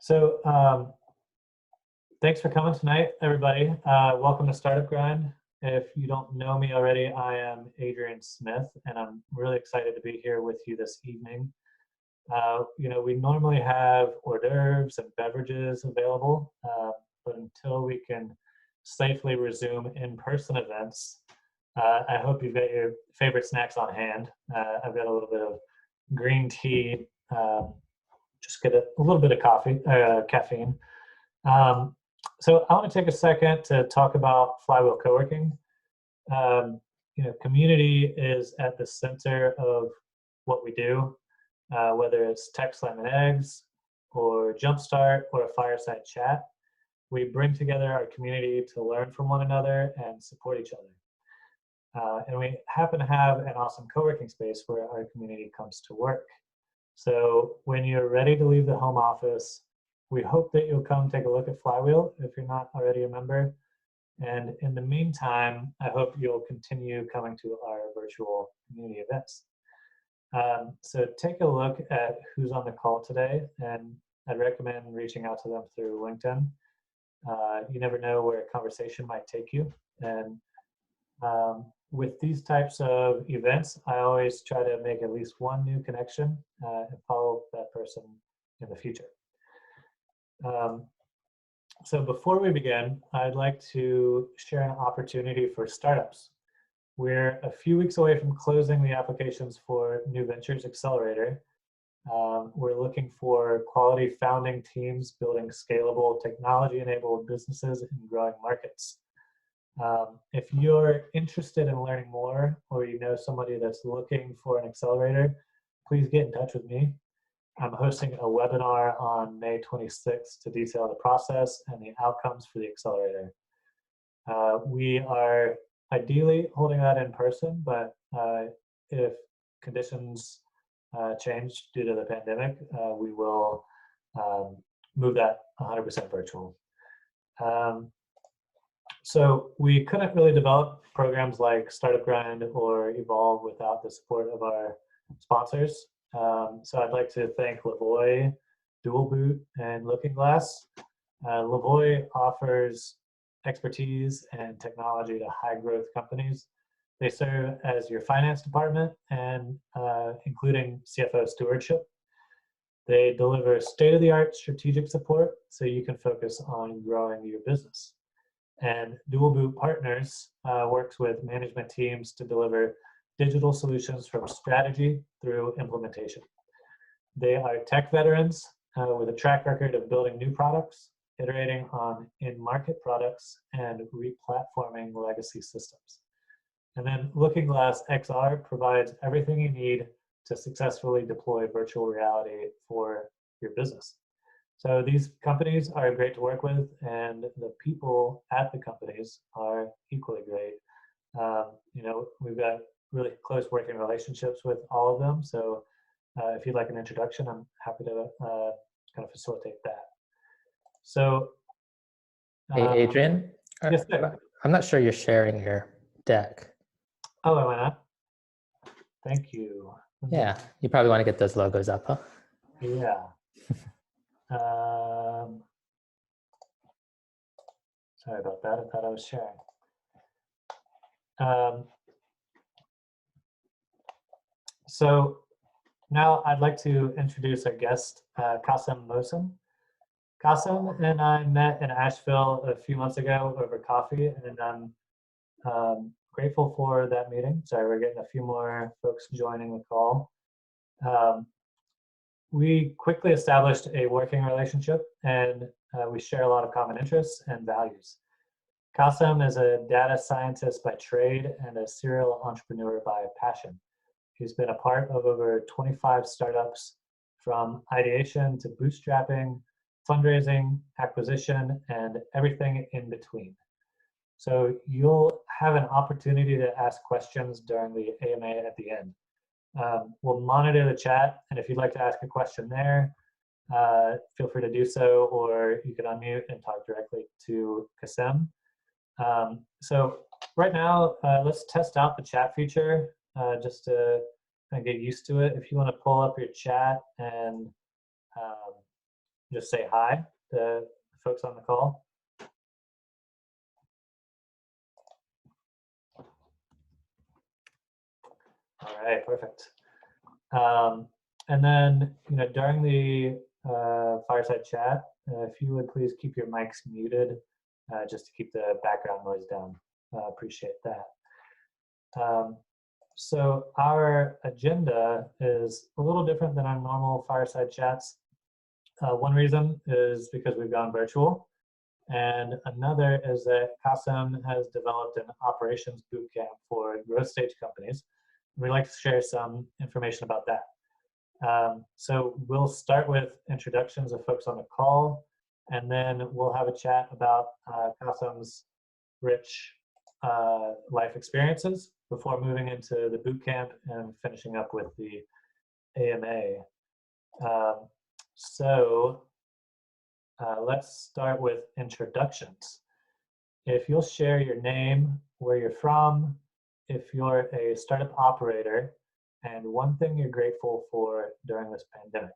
So thanks for coming tonight, everybody. Welcome to Startup Grind. If you don't know me already, I am Adrian Smith, and I'm really excited to be here with you this evening. We normally have hors d'oeuvres and beverages available, but until we can safely resume in-person events, I hope you've got your favorite snacks on hand. I've got a little bit of green tea, just get a little bit of caffeine. So I want to take a second to talk about Flywheel Co-working. Community is at the center of what we do, whether it's Tech Slam and Eggs or Jumpstart or a fireside chat. We bring together our community to learn from one another and support each other. And we happen to have an awesome co-working space where our community comes to work. So when you're ready to leave the home office, we hope that you'll come take a look at Flywheel if you're not already a member. And in the meantime, I hope you'll continue coming to our virtual community events. So take a look at who's on the call today, and I'd recommend reaching out to them through LinkedIn. You never know where a conversation might take you. And with these types of events, I always try to make at least one new connection and follow that person in the future. So before we begin, I'd like to share an opportunity for startups. We're a few weeks away from closing the applications for New Ventures Accelerator. We're looking for quality founding teams building scalable technology-enabled businesses in growing markets. If you're interested in learning more, or you know somebody that's looking for an accelerator, please get in touch with me. I'm hosting a webinar on May 26th to detail the process and the outcomes for the accelerator. We are ideally holding that in person, but if conditions change due to the pandemic, we will move that 100% virtual. So we couldn't really develop programs like Startup Grind or Evolve without the support of our sponsors. So I'd like to thank Lavoy, Dual Boot, and Looking Glass. Lavoy offers expertise and technology to high growth companies. They serve as your finance department and including CFO stewardship. They deliver state-of-the-art strategic support so you can focus on growing your business. And Dual Boot Partners works with management teams to deliver digital solutions from strategy through implementation. They are tech veterans with a track record of building new products, iterating on in-market products, and replatforming legacy systems. And then Looking Glass XR provides everything you need to successfully deploy virtual reality for your business. So these companies are great to work with, and the people at the companies are equally great. We've got really close working relationships with all of them. So if you'd like an introduction, I'm happy to kind of facilitate that. So, hey, Adrian. Yes, sir. I'm not sure you're sharing your deck. Oh, am I not? Thank you. Yeah, you probably want to get those logos up, huh? Yeah. Sorry about that. I thought I was sharing. So now I'd like to introduce our guest, Kasem Mohsen. Kasem and I met in Asheville a few months ago over coffee, and I'm grateful for that meeting. Sorry, we're getting a few more folks joining the call. We quickly established a working relationship, and we share a lot of common interests and values. Kasem is a data scientist by trade and a serial entrepreneur by passion. He's been a part of over 25 startups, from ideation to bootstrapping, fundraising, acquisition, and everything in between. So you'll have an opportunity to ask questions during the AMA at the end. We'll monitor the chat, and if you'd like to ask a question there, feel free to do so, or you can unmute and talk directly to Kasem. So right now, let's test out the chat feature just to kind of get used to it. If you want to pull up your chat and just say hi to the folks on the call. All right, perfect. And then, during the fireside chat, if you would please keep your mics muted, just to keep the background noise down. Appreciate that. So our agenda is a little different than our normal fireside chats. One reason is because we've gone virtual, and another is that Kasem has developed an operations bootcamp for growth stage companies. We'd like to share some information about that. So we'll start with introductions of folks on the call, and then we'll have a chat about Kasem's rich life experiences before moving into the boot camp and finishing up with the AMA. So let's start with introductions. If you'll share your name, where you're from, if you're a startup operator, and one thing you're grateful for during this pandemic.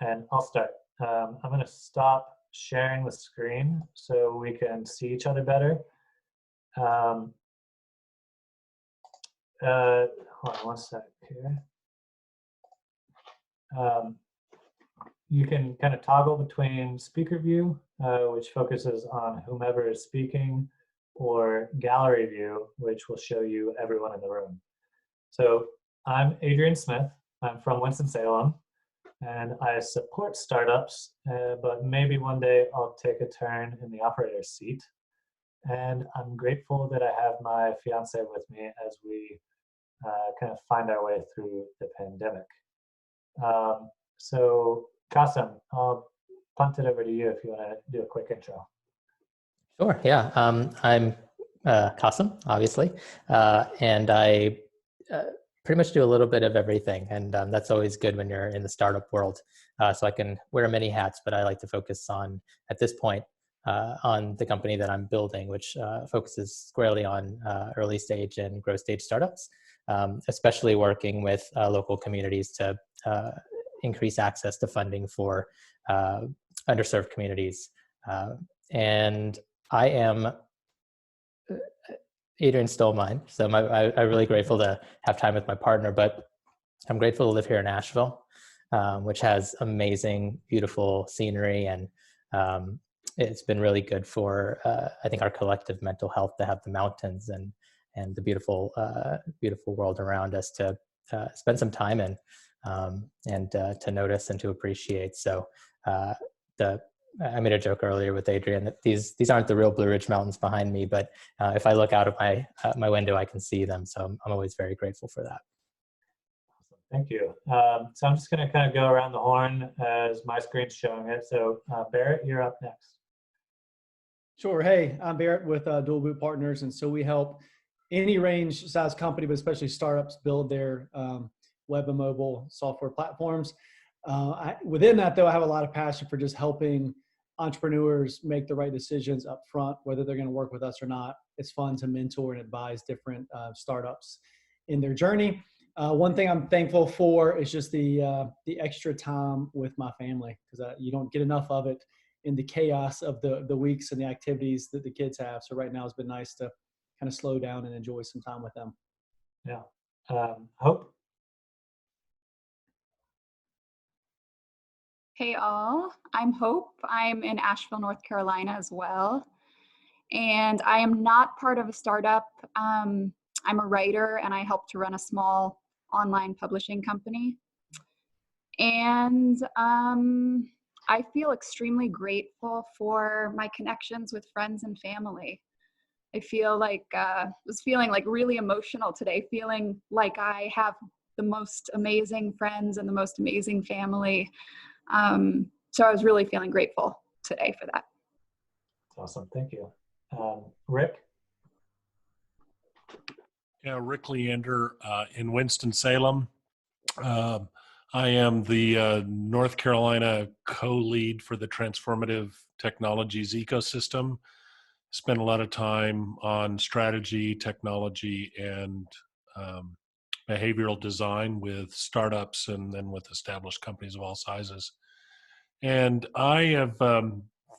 And I'll start. I'm going to stop sharing the screen so we can see each other better. Hold on one sec here. You can kind of toggle between speaker view, which focuses on whomever is speaking, or gallery view, which will show you everyone in the room. So I'm Adrian Smith. I'm from Winston-Salem, and I support startups, but maybe one day I'll take a turn in the operator's seat. And I'm grateful that I have my fiance with me as we kind of find our way through the pandemic. So Kasem, I'll punt it over to you if you want to do a quick intro. Sure, yeah. I'm Kasem, obviously, and I pretty much do a little bit of everything, and that's always good when you're in the startup world. So I can wear many hats, but I like to focus on, at this point, on the company that I'm building, which focuses squarely on early stage and growth stage startups, especially working with local communities to increase access to funding for underserved communities. And I am, Adrian stole mine, so I'm really grateful to have time with my partner, but I'm grateful to live here in Asheville, which has amazing, beautiful scenery, and it's been really good for, I think, our collective mental health to have the mountains and the beautiful world around us to spend some time in, and to notice and to appreciate. So I made a joke earlier with Adrian that these aren't the real Blue Ridge Mountains behind me, but if I look out of my window, I can see them. So I'm always very grateful for that. Awesome. Thank you. So I'm just going to kind of go around the horn as my screen's showing it. So Barrett, you're up next. Sure. Hey, I'm Barrett with Dual Boot Partners, and so we help any range size company, but especially startups, build their web and mobile software platforms. Within that, though, I have a lot of passion for just helping entrepreneurs make the right decisions up front, whether they're going to work with us or not. It's fun to mentor and advise different startups in their journey. One thing I'm thankful for is just the extra time with my family, because you don't get enough of it in the chaos of the weeks and the activities that the kids have. So right now it's been nice to kind of slow down and enjoy some time with them. Yeah. Hope? Hey all, I'm Hope. I'm in Asheville, North Carolina as well. And I am not part of a startup. I'm a writer and I help to run a small online publishing company. And I feel extremely grateful for my connections with friends and family. I feel like, was feeling like really emotional today, feeling like I have the most amazing friends and the most amazing family. So I was really feeling grateful today for that. Awesome, thank you. Rick? Yeah, Rick Leander in Winston-Salem. I am the North Carolina co-lead for the Transformative Technologies ecosystem. Spent a lot of time on strategy, technology, and behavioral design with startups and then with established companies of all sizes. And I have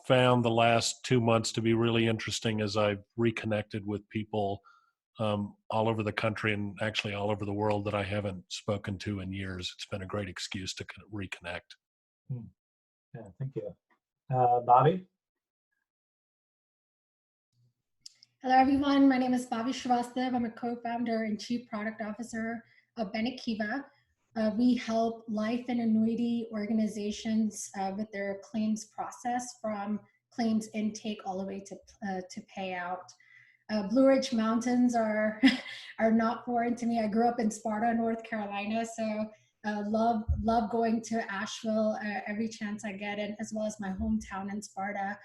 found the last 2 months to be really interesting as I've reconnected with people all over the country and actually all over the world that I haven't spoken to in years. It's been a great excuse to reconnect. Yeah, thank you. Bobby? Hello, everyone. My name is Bobby Srivastav. I'm a co-founder and chief product officer of Benekiva. We help life and annuity organizations with their claims process, from claims intake all the way to payout. Blue Ridge Mountains are are not foreign to me. I grew up in Sparta, North Carolina, so love going to Asheville every chance I get, and as well as my hometown in Sparta.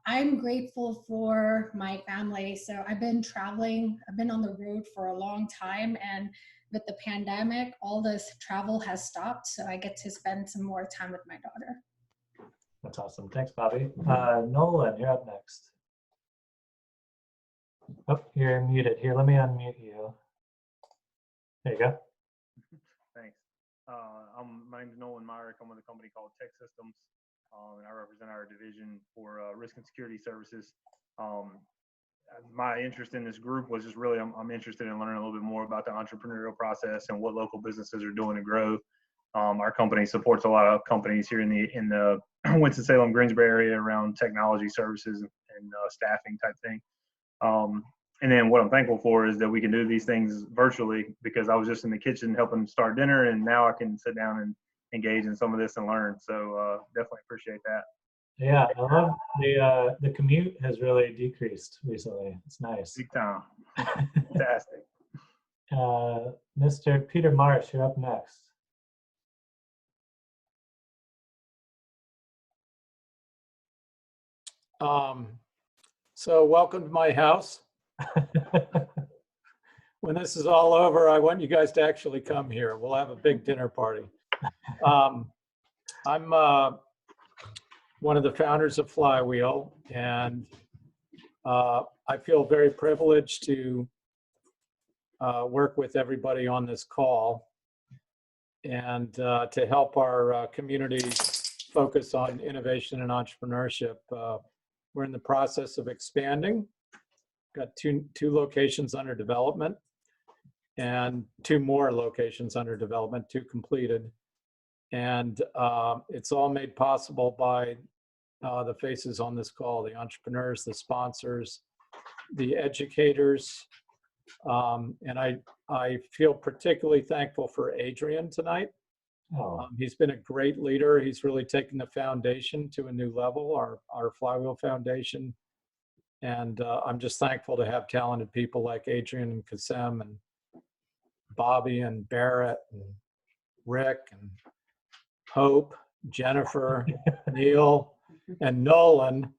I'm grateful for my family. So I've been traveling, I've been on the road for a long time, and with the pandemic, all this travel has stopped. So I get to spend some more time with my daughter. That's awesome. Thanks, Bobby. Nolan, you're up next. Oh, you're muted. Here, let me unmute you. There you go. Thanks. My name is Nolan Myrick. I'm with a company called Tech Systems, and I represent our division for risk and security services. My interest in this group was just really, I'm interested in learning a little bit more about the entrepreneurial process and what local businesses are doing to grow. Our company supports a lot of companies here in the Winston-Salem, Greensboro area around technology services and staffing type thing. And then what I'm thankful for is that we can do these things virtually, because I was just in the kitchen helping start dinner, and now I can sit down and engage in some of this and learn. So definitely appreciate that. Yeah, I love the commute has really decreased recently. It's nice. Big time. Fantastic. Mr. Peter Marsh, you're up next. So welcome to my house. When this is all over, I want you guys to actually come here. We'll have a big dinner party. I'm one of the founders of Flywheel, and I feel very privileged to work with everybody on this call and to help our community focus on innovation and entrepreneurship. We're in the process of expanding. Got two locations under development and 2 more locations under development, 2 completed. And it's all made possible by the faces on this call, the entrepreneurs, the sponsors, the educators. And I feel particularly thankful for Adrian tonight. He's been a great leader. He's really taken the foundation to a new level, our Flywheel Foundation. And I'm just thankful to have talented people like Adrian and Kasem and Bobby and Barrett and Rick and Hope, Jennifer, Neil, and Nolan,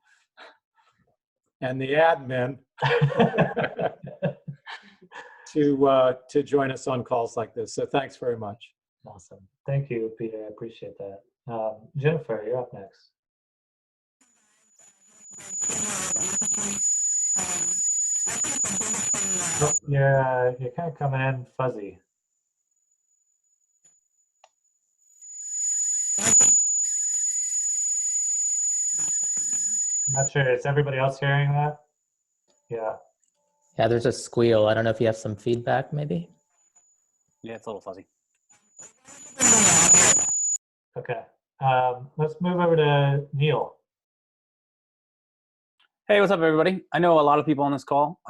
and the admin to join us on calls like this. So thanks very much. Awesome. Thank you, Peter. I appreciate that. Jennifer, you're up next. Oh, you're kind of coming in fuzzy. I'm not sure. Is everybody else hearing that? Yeah. Yeah, there's a squeal. I don't know if you have some feedback, maybe. Yeah, it's a little fuzzy. Okay. Let's move over to Neil. Hey, what's up, everybody? I know a lot of people on this call.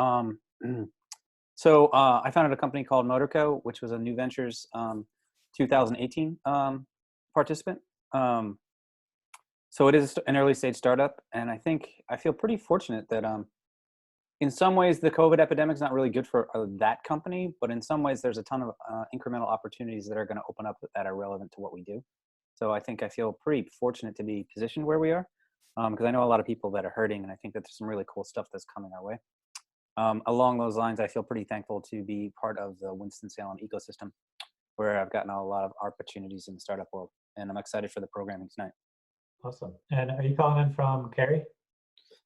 So I founded a company called Motorco, which was a New Ventures 2018 participant. So it is an early stage startup, and I feel pretty fortunate that in some ways the COVID epidemic is not really good for that company, but in some ways there's a ton of incremental opportunities that are going to open up that are relevant to what we do. So I feel pretty fortunate to be positioned where we are, because I know a lot of people that are hurting, and I think that there's some really cool stuff that's coming our way. Along those lines, I feel pretty thankful to be part of the Winston-Salem ecosystem, where I've gotten a lot of opportunities in the startup world, and I'm excited for the programming tonight. Awesome. And are you calling in from Cary?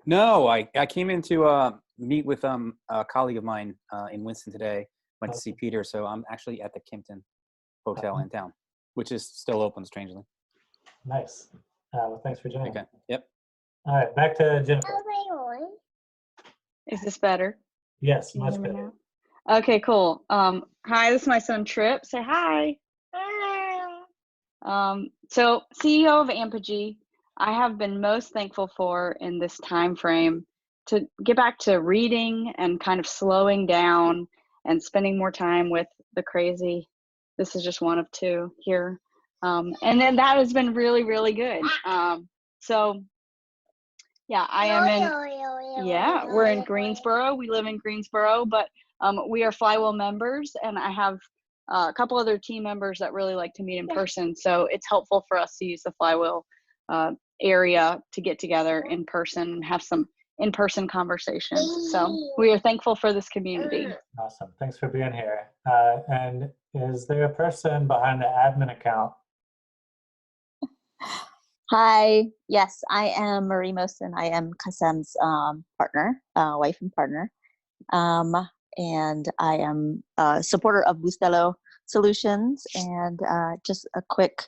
No, I came in to meet with a colleague of mine in Winston today. Went to see Peter, so I'm actually at the Kimpton Hotel in town, which is still open, strangely. Nice. Well, thanks for joining. Okay. Yep. All right, back to Jennifer. Is this better? Yes, Can you much hear me better. now? Okay, cool. Hi, this is my son Trip. Say hi. So CEO of Ampergy, I have been most thankful for in this time frame to get back to reading and kind of slowing down and spending more time with the crazy. This is just one of two here. And then that has been really, really good. So yeah, we're in Greensboro. We live in Greensboro, but we are Flywheel members, and I have a couple other team members that really like to meet in person. So it's helpful for us to use the Flywheel area to get together in person and have some in-person conversations. So we are thankful for this community. Awesome. Thanks for being here. And is there a person behind the admin account? Hi, yes, I am Marie Mohsen. I am Kasem's partner, wife and partner. And I am a supporter of Bustelo Solutions. And just a quick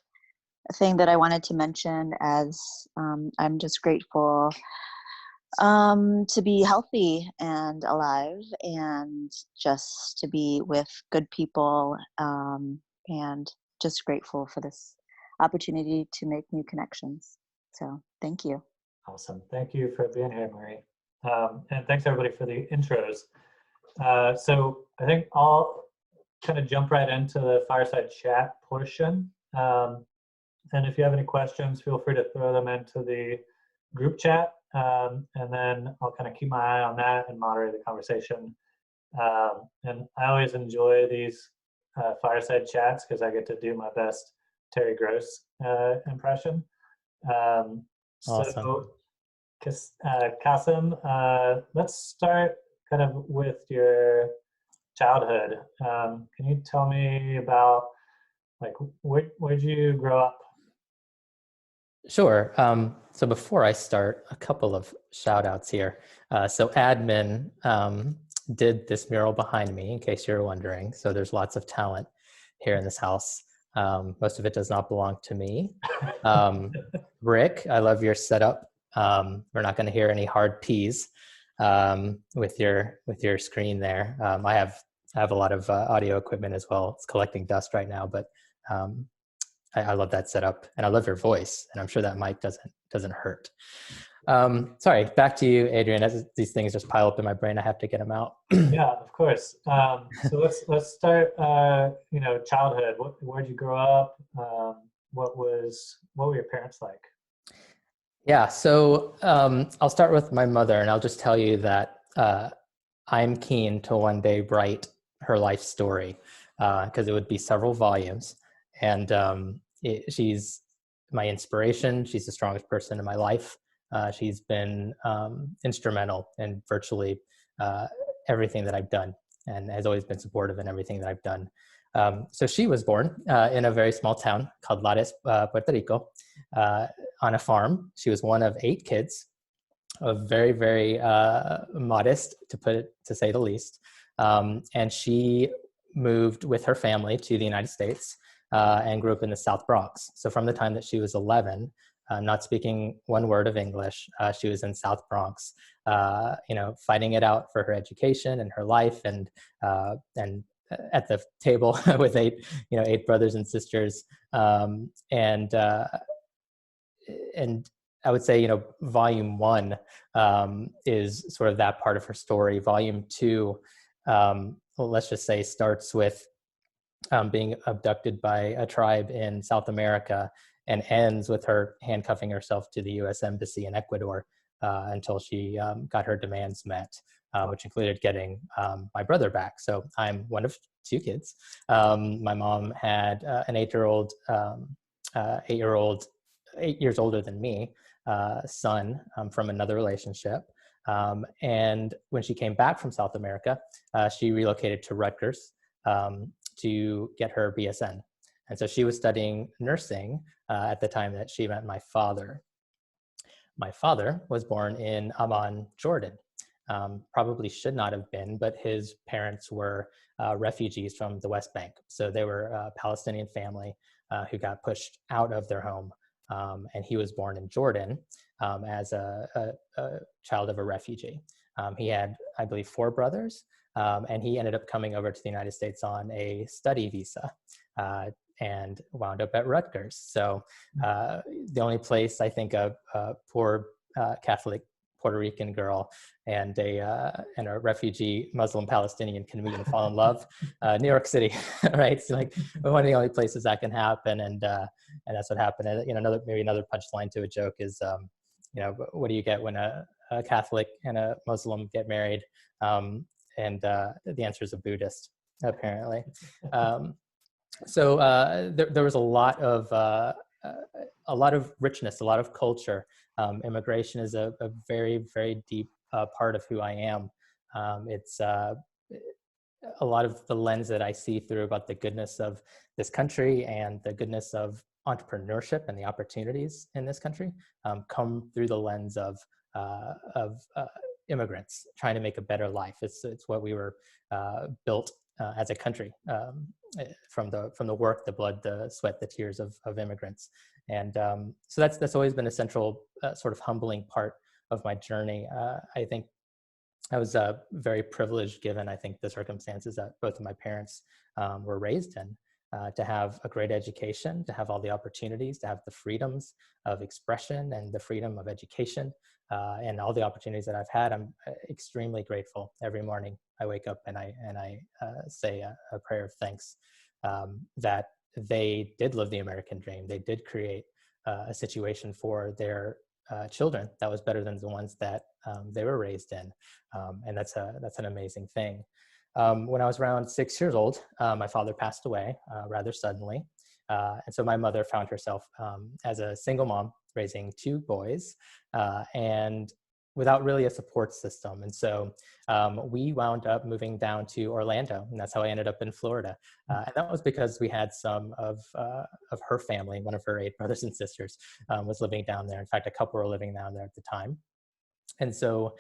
thing that I wanted to mention as I'm just grateful to be healthy and alive and just to be with good people and just grateful for this opportunity to make new connections. So thank you. Awesome. Thank you for being here, Marie. And thanks everybody for the intros. So I think I'll kind of jump right into the fireside chat portion. And if you have any questions, feel free to throw them into the group chat. And then I'll kind of keep my eye on that and moderate the conversation. And I always enjoy these fireside chats because I get to do my best Terry Gross impression. Awesome. So, Kasem, let's start kind of with your childhood. Can you tell me about, like, where'd you grow up? Sure. So before I start, a couple of shout outs here. So admin did this mural behind me, in case you're wondering. So there's lots of talent here in this house. Most of it does not belong to me. Rick, I love your setup. We're not going to hear any hard P's with your screen there. I have a lot of audio equipment as well. It's collecting dust right now, but I love that setup, and I love your voice, and I'm sure that mic doesn't hurt. Sorry, back to you, Adrian. As these things just pile up in my brain, I have to get them out. Yeah, of course. So let's start. Childhood. Where'd you grow up? What were your parents like? Yeah, so I'll start with my mother, and I'll just tell you that I'm keen to one day write her life story because it would be several volumes. And she's my inspiration. She's the strongest person in my life. She's been instrumental in virtually everything that I've done and has always been supportive in everything that I've done. So she was born in a very small town called Lares, Puerto Rico, on a farm. She was one of 8 kids, very, very modest, to say the least. And she moved with her family to the United States and grew up in the South Bronx. So from the time that she was 11, not speaking one word of English, she was in South Bronx, fighting it out for her education and her life, and at the table with 8 brothers and sisters, and I would say, volume 1 is sort of that part of her story. Volume 2, let's just say, starts with being abducted by a tribe in South America and ends with her handcuffing herself to the U.S. Embassy in Ecuador until she got her demands met, which included getting my brother back. So I'm one of 2 kids. My mom had an 8-year-old, 8 years older than me, son from another relationship. And when she came back from South America, she relocated to Rutgers to get her BSN. And so she was studying nursing at the time that she met my father. My father was born in Amman, Jordan. Probably should not have been, but his parents were refugees from the West Bank. So they were a Palestinian family who got pushed out of their home and he was born in Jordan as a child of a refugee. He had, I believe, 4 brothers, and he ended up coming over to the United States on a study visa and wound up at Rutgers. So the only place I think a poor Catholic Puerto Rican girl and a refugee Muslim Palestinian can meet and fall in love, New York City, right? So like one of the only places that can happen, and that's what happened. And maybe another punchline to a joke is, what do you get when a Catholic and a Muslim get married? And the answer is a Buddhist, apparently. So there was a lot of richness, a lot of culture. Immigration is a very, very deep part of who I am. It's a lot of the lens that I see through about the goodness of this country and the goodness of entrepreneurship and the opportunities in this country come through the lens of immigrants trying to make a better life. It's what we were built as a country from the work, the blood, the sweat, the tears of immigrants. And so that's always been a central sort of humbling part of my journey. I think I was very privileged, given, I think, the circumstances that both of my parents were raised in, to have a great education, to have all the opportunities, to have the freedoms of expression and the freedom of education, and all the opportunities that I've had. I'm extremely grateful. Every morning I wake up and I say a prayer of thanks that they did live the American dream. They did create a situation for their children that was better than the ones that they were raised in, and that's an amazing thing. When I was around 6 years old, my father passed away rather suddenly, and so my mother found herself as a single mom raising 2 boys, and without really a support system. And so we wound up moving down to Orlando, and that's how I ended up in Florida. And that was because we had some of her family, one of her 8 brothers and sisters, was living down there. In fact, a couple were living down there at the time. And so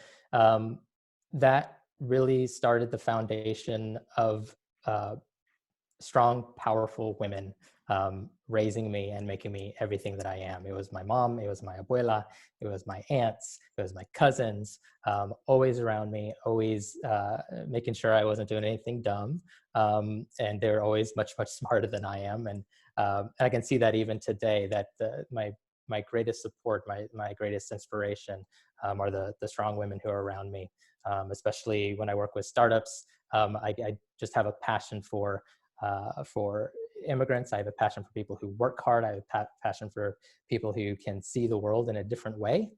that really started the foundation of strong, powerful women raising me and making me everything that I am. It was my mom, it was my abuela, it was my aunts, it was my cousins, always around me, always making sure I wasn't doing anything dumb. And they're always much, much smarter than I am. And I can see that even today, that my greatest support, my greatest inspiration are the strong women who are around me, especially when I work with startups. I just have a passion for immigrants. I have a passion for people who work hard. I have a passion for people who can see the world in a different way,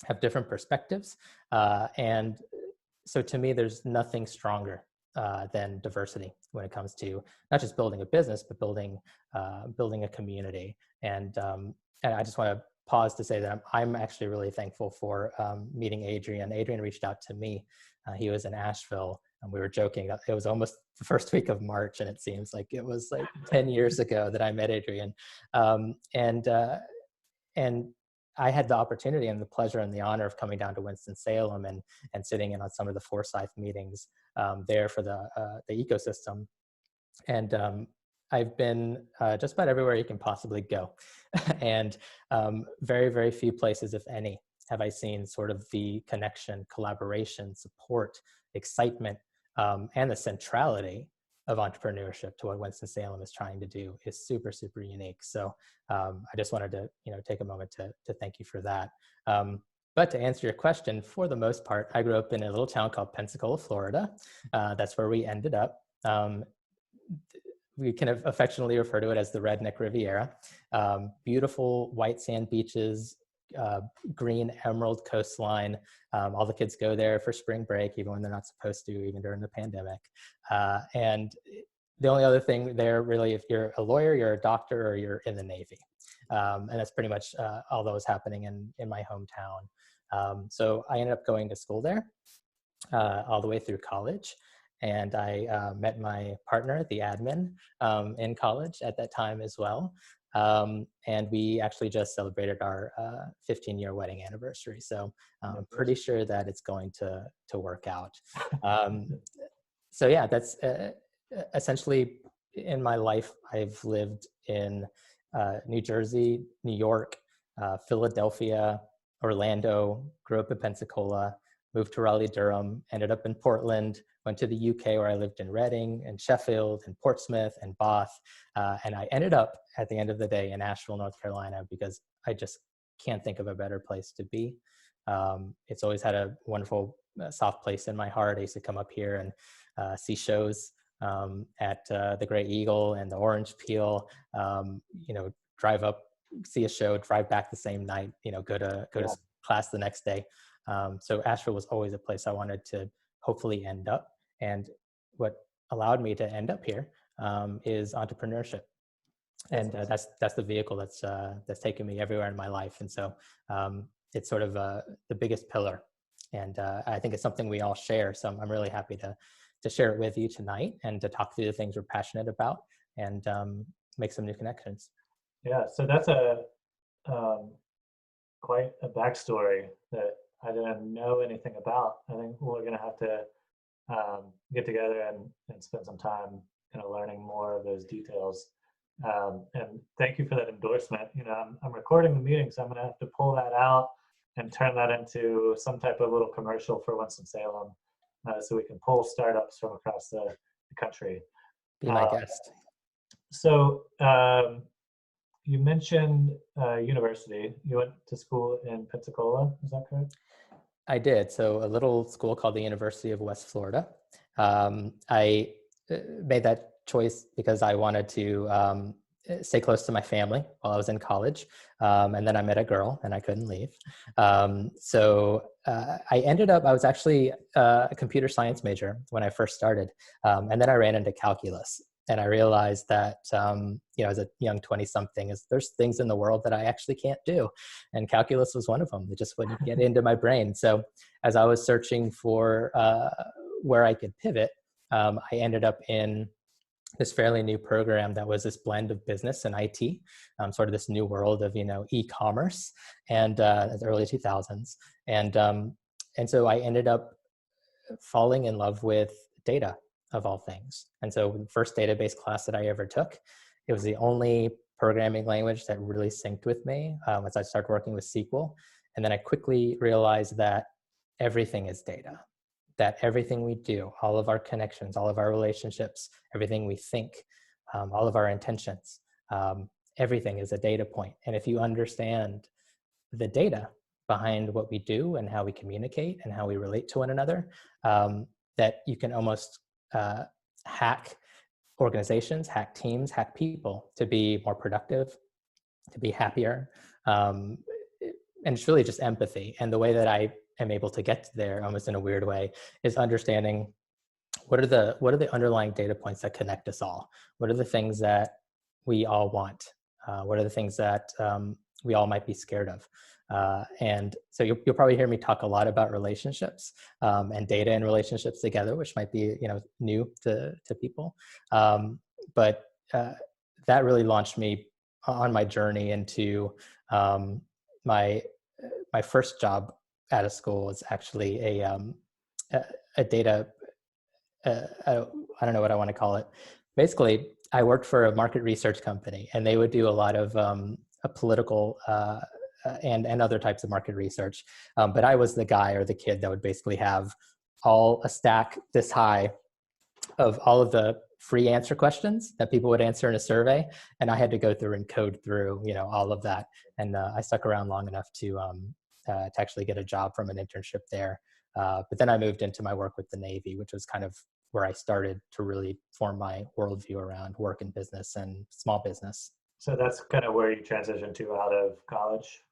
have different perspectives. And so to me, there's nothing stronger than diversity when it comes to not just building a business, but building a community. And I just want to pause to say that I'm actually really thankful for meeting Adrian. Adrian reached out to me. He was in Asheville, and we were joking that it was almost the first week of March, and it seems like it was like 10 years ago that I met Adrian. And I had the opportunity and the pleasure and the honor of coming down to Winston-Salem and sitting in on some of the Forsyth meetings there for the ecosystem. And I've been just about everywhere you can possibly go. And very, very few places, if any, have I seen sort of the connection, collaboration, support, excitement, and the centrality of entrepreneurship to what Winston-Salem is trying to do is super, super unique. So I just wanted to, take a moment to thank you for that. But to answer your question, for the most part, I grew up in a little town called Pensacola, Florida. That's where we ended up. We kind of affectionately refer to it as the Redneck Riviera. Beautiful white sand beaches, green emerald coastline. All the kids go there for spring break, even when they're not supposed to, even during the pandemic. And the only other thing there, really, if you're a lawyer, you're a doctor, or you're in the Navy. And that's pretty much all that was happening in my hometown. So I ended up going to school there all the way through college. And I met my partner, the admin, in college at that time as well. And we actually just celebrated our 15-year wedding anniversary. So I'm pretty sure that it's going to work out. So yeah, that's essentially in my life, I've lived in New Jersey, New York, Philadelphia, Orlando, grew up in Pensacola, moved to Raleigh-Durham, ended up in Portland, went to the UK where I lived in Reading and Sheffield and Portsmouth and Bath. And I ended up at the end of the day in Asheville, North Carolina, because I just can't think of a better place to be. It's always had a wonderful soft place in my heart. I used to come up here and see shows at the Great Eagle and the Orange Peel, drive up, see a show, drive back the same night, go to class the next day. So Asheville was always a place I wanted to hopefully end up. And what allowed me to end up here is entrepreneurship. And that's the vehicle that's taken me everywhere in my life. And so it's sort of the biggest pillar. And I think it's something we all share. So I'm really happy to share it with you tonight and to talk through the things we're passionate about and make some new connections. Yeah, so that's quite a backstory that I didn't know anything about. I think we're going to have to get together and spend some time kind of learning more of those details. And thank you for that endorsement. I'm recording the meeting, so I'm going to have to pull that out and turn that into some type of little commercial for Winston-Salem, so we can pull startups from across the country. Be my guest. So you mentioned university. You went to school in Pensacola, is that correct? I did. So a little school called the University of West Florida. I made that choice because I wanted to stay close to my family while I was in college. And then I met a girl and I couldn't leave. So I ended up, I was actually a computer science major when I first started. And then I ran into calculus. And I realized that, as a young 20-something, there's things in the world that I actually can't do. And calculus was one of them. It just wouldn't get into my brain. So as I was searching for where I could pivot, I ended up in this fairly new program that was this blend of business and IT, sort of this new world of, e-commerce and the early 2000s. And so I ended up falling in love with data, of all things. And so the first database class that I ever took, it was the only programming language that really synced with me as I started working with SQL. And then I quickly realized that everything is data, that everything we do, all of our connections, all of our relationships, everything we think, all of our intentions, everything is a data point. And if you understand the data behind what we do and how we communicate and how we relate to one another, that you can almost hack organizations, hack teams, hack people to be more productive, to be happier. And it's really just empathy. And the way that I am able to get there, almost in a weird way, is understanding what are the underlying data points that connect us all? What are the things that we all want? What are the things that we all might be scared of? And so you'll probably hear me talk a lot about relationships and data and relationships together, which might be new to people. But that really launched me on my journey into my first job out of school was actually a data. I don't know what I want to call it. Basically, I worked for a market research company, and they would do a lot of a political and other types of market research. But I was the guy or the kid that would basically have a stack this high of all of the free answer questions that people would answer in a survey. And I had to go through and code through, all of that. And I stuck around long enough to actually get a job from an internship there. But then I moved into my work with the Navy, which was kind of where I started to really form my worldview around work and business and small business. So that's kind of where you transitioned to out of college?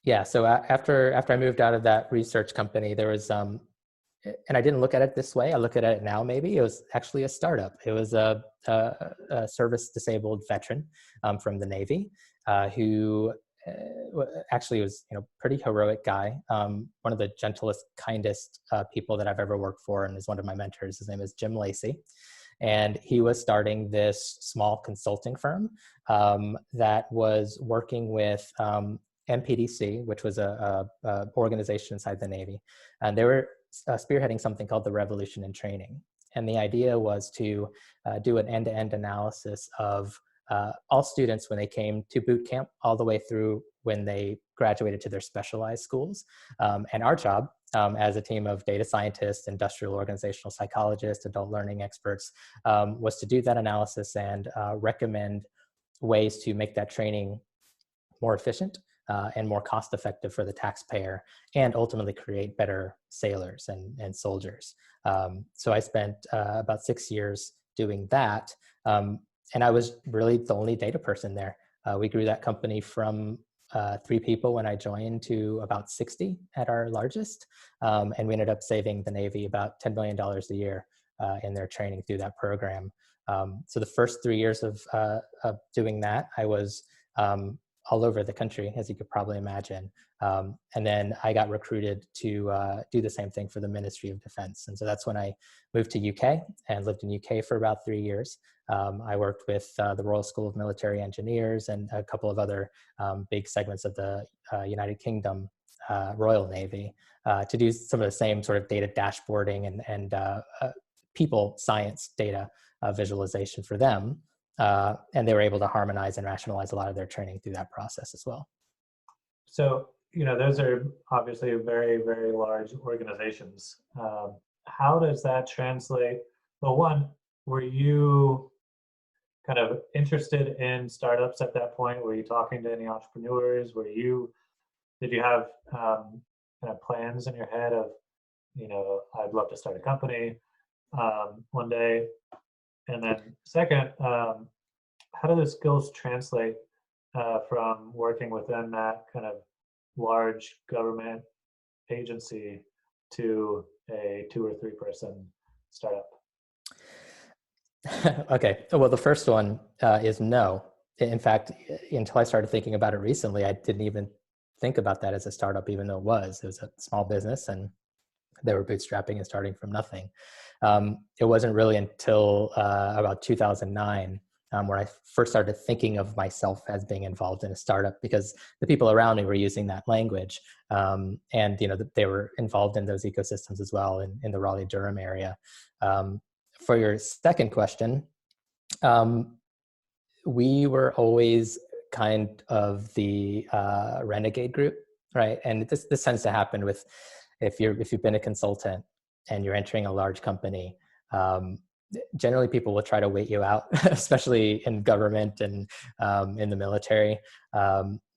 Yeah, so after I moved out of that research company, there was, and I didn't look at it this way, I look at it now maybe, it was actually a startup. It was a service-disabled veteran from the Navy who actually was, pretty heroic guy, one of the gentlest, kindest people that I've ever worked for, and is one of my mentors. His name is Jim Lacey. And he was starting this small consulting firm that was working with MPDC, which was a organization inside the Navy. And they were spearheading something called the Revolution in Training. And the idea was to do an end-to-end analysis of all students when they came to boot camp, all the way through when they graduated to their specialized schools. And our job as a team of data scientists, industrial organizational psychologists, adult learning experts, was to do that analysis and recommend ways to make that training more efficient and more cost effective for the taxpayer, and ultimately create better sailors and soldiers. So I spent about 6 years doing that. And I was really the only data person there. We grew that company from 3 people when I joined to about 60 at our largest. And we ended up saving the Navy about $10 million a year in their training through that program. So the first 3 years of doing that, I was all over the country, as you could probably imagine. And then I got recruited to do the same thing for the Ministry of Defense. And so that's when I moved to UK and lived in UK for about 3 years. I worked with the Royal School of Military Engineers and a couple of other big segments of the United Kingdom Royal Navy to do some of the same sort of data dashboarding and people science data visualization for them. And they were able to harmonize and rationalize a lot of their training through that process as well. So, those are obviously very, very large organizations. How does that translate? Well, one, were you kind of interested in startups at that point? Were you talking to any entrepreneurs? Did you have kind of plans in your head of, I'd love to start a company one day? And then second, how do the skills translate from working within that kind of large government agency to a 2 or 3 person startup? Okay, well, the first one is no. In fact, until I started thinking about it recently, I didn't even think about that as a startup, even though it was a small business and they were bootstrapping and starting from nothing. It wasn't really until about 2009 where I first started thinking of myself as being involved in a startup, because the people around me were using that language. And they were involved in those ecosystems as well in the Raleigh-Durham area. For your second question, we were always kind of the renegade group, right? And this tends to happen with, if you've been a consultant and you're entering a large company, generally people will try to wait you out, especially in government and in the military,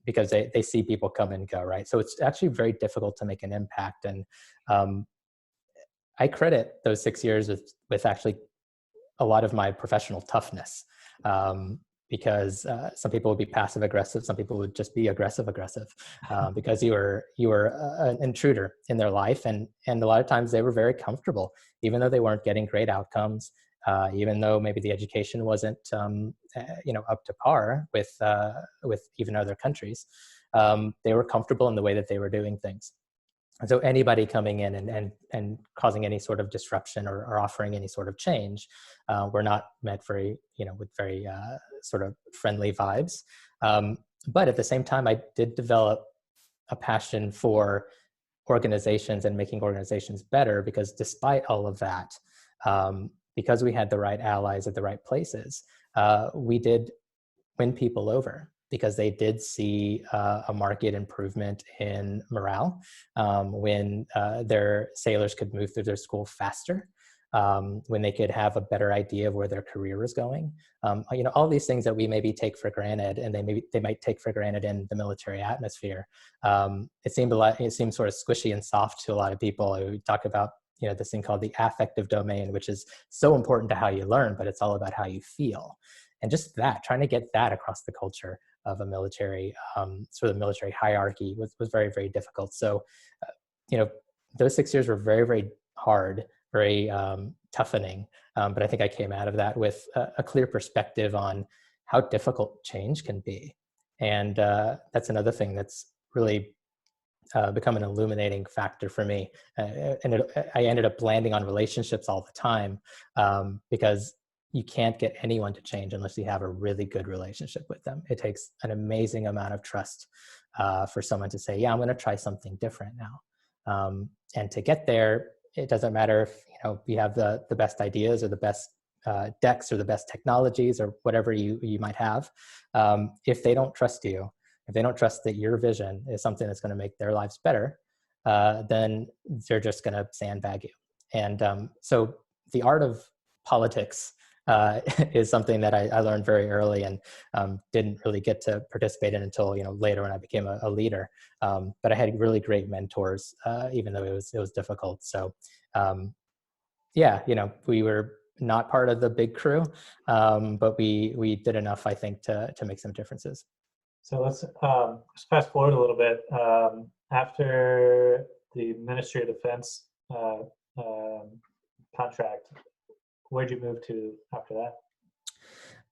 because they see people come and go, right? So it's actually very difficult to make an impact. And I credit those 6 years with actually a lot of my professional toughness, because some people would be passive aggressive, some people would just be aggressive, because you were an intruder in their life, and a lot of times they were very comfortable, even though they weren't getting great outcomes, even though maybe the education wasn't up to par with even other countries. They were comfortable in the way that they were doing things. And so anybody coming in and causing any sort of disruption or offering any sort of change were not met with very sort of friendly vibes. But at the same time, I did develop a passion for organizations and making organizations better, because despite all of that, because we had the right allies at the right places, we did win people over, because they did see a market improvement in morale when their sailors could move through their school faster, when they could have a better idea of where their career is going. All these things that we maybe take for granted, and they might take for granted in the military atmosphere. It seemed sort of squishy and soft to a lot of people. We talk about this thing called the affective domain, which is so important to how you learn, but it's all about how you feel. And just that, trying to get that across the culture of a military, sort of military hierarchy was very, very difficult. So, those 6 years were very, very hard, very toughening. But I think I came out of that with a clear perspective on how difficult change can be. And that's another thing that's really become an illuminating factor for me. I ended up landing on relationships all the time, because you can't get anyone to change unless you have a really good relationship with them. It takes an amazing amount of trust for someone to say, yeah, I'm going to try something different now. And to get there, it doesn't matter if you have the best ideas or the best decks or the best technologies or whatever you might have, if they don't trust you, if they don't trust that your vision is something that's going to make their lives better, then they're just going to sandbag you. And so the art of politics is something that I learned very early, and didn't really get to participate in until later when I became a leader. But I had really great mentors, even though it was difficult. So yeah, we were not part of the big crew, but we did enough, I think, to make some differences. So let's just fast forward a little bit. After the Ministry of Defense contract, where'd you move to after that?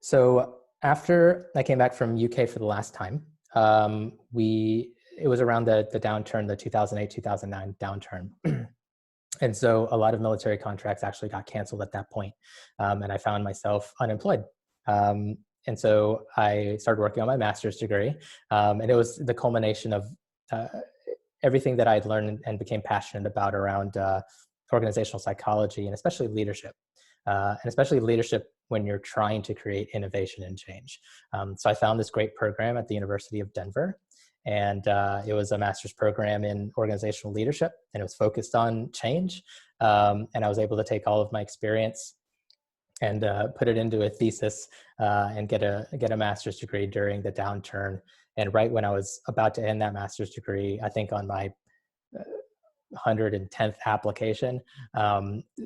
So after I came back from UK for the last time, it was around the downturn, the 2008-2009 downturn. And so a lot of military contracts actually got canceled at that point. And I found myself unemployed. And so I started working on my master's degree. And it was the culmination of everything that I'd learned and became passionate about around organizational psychology, and especially leadership. And especially leadership when you're trying to create innovation and change. So I found this great program at the University of Denver. And it was a master's program in organizational leadership, and it was focused on change. And I was able to take all of my experience and put it into a thesis and get a master's degree during the downturn. And right when I was about to end that master's degree, I think on my 110th application,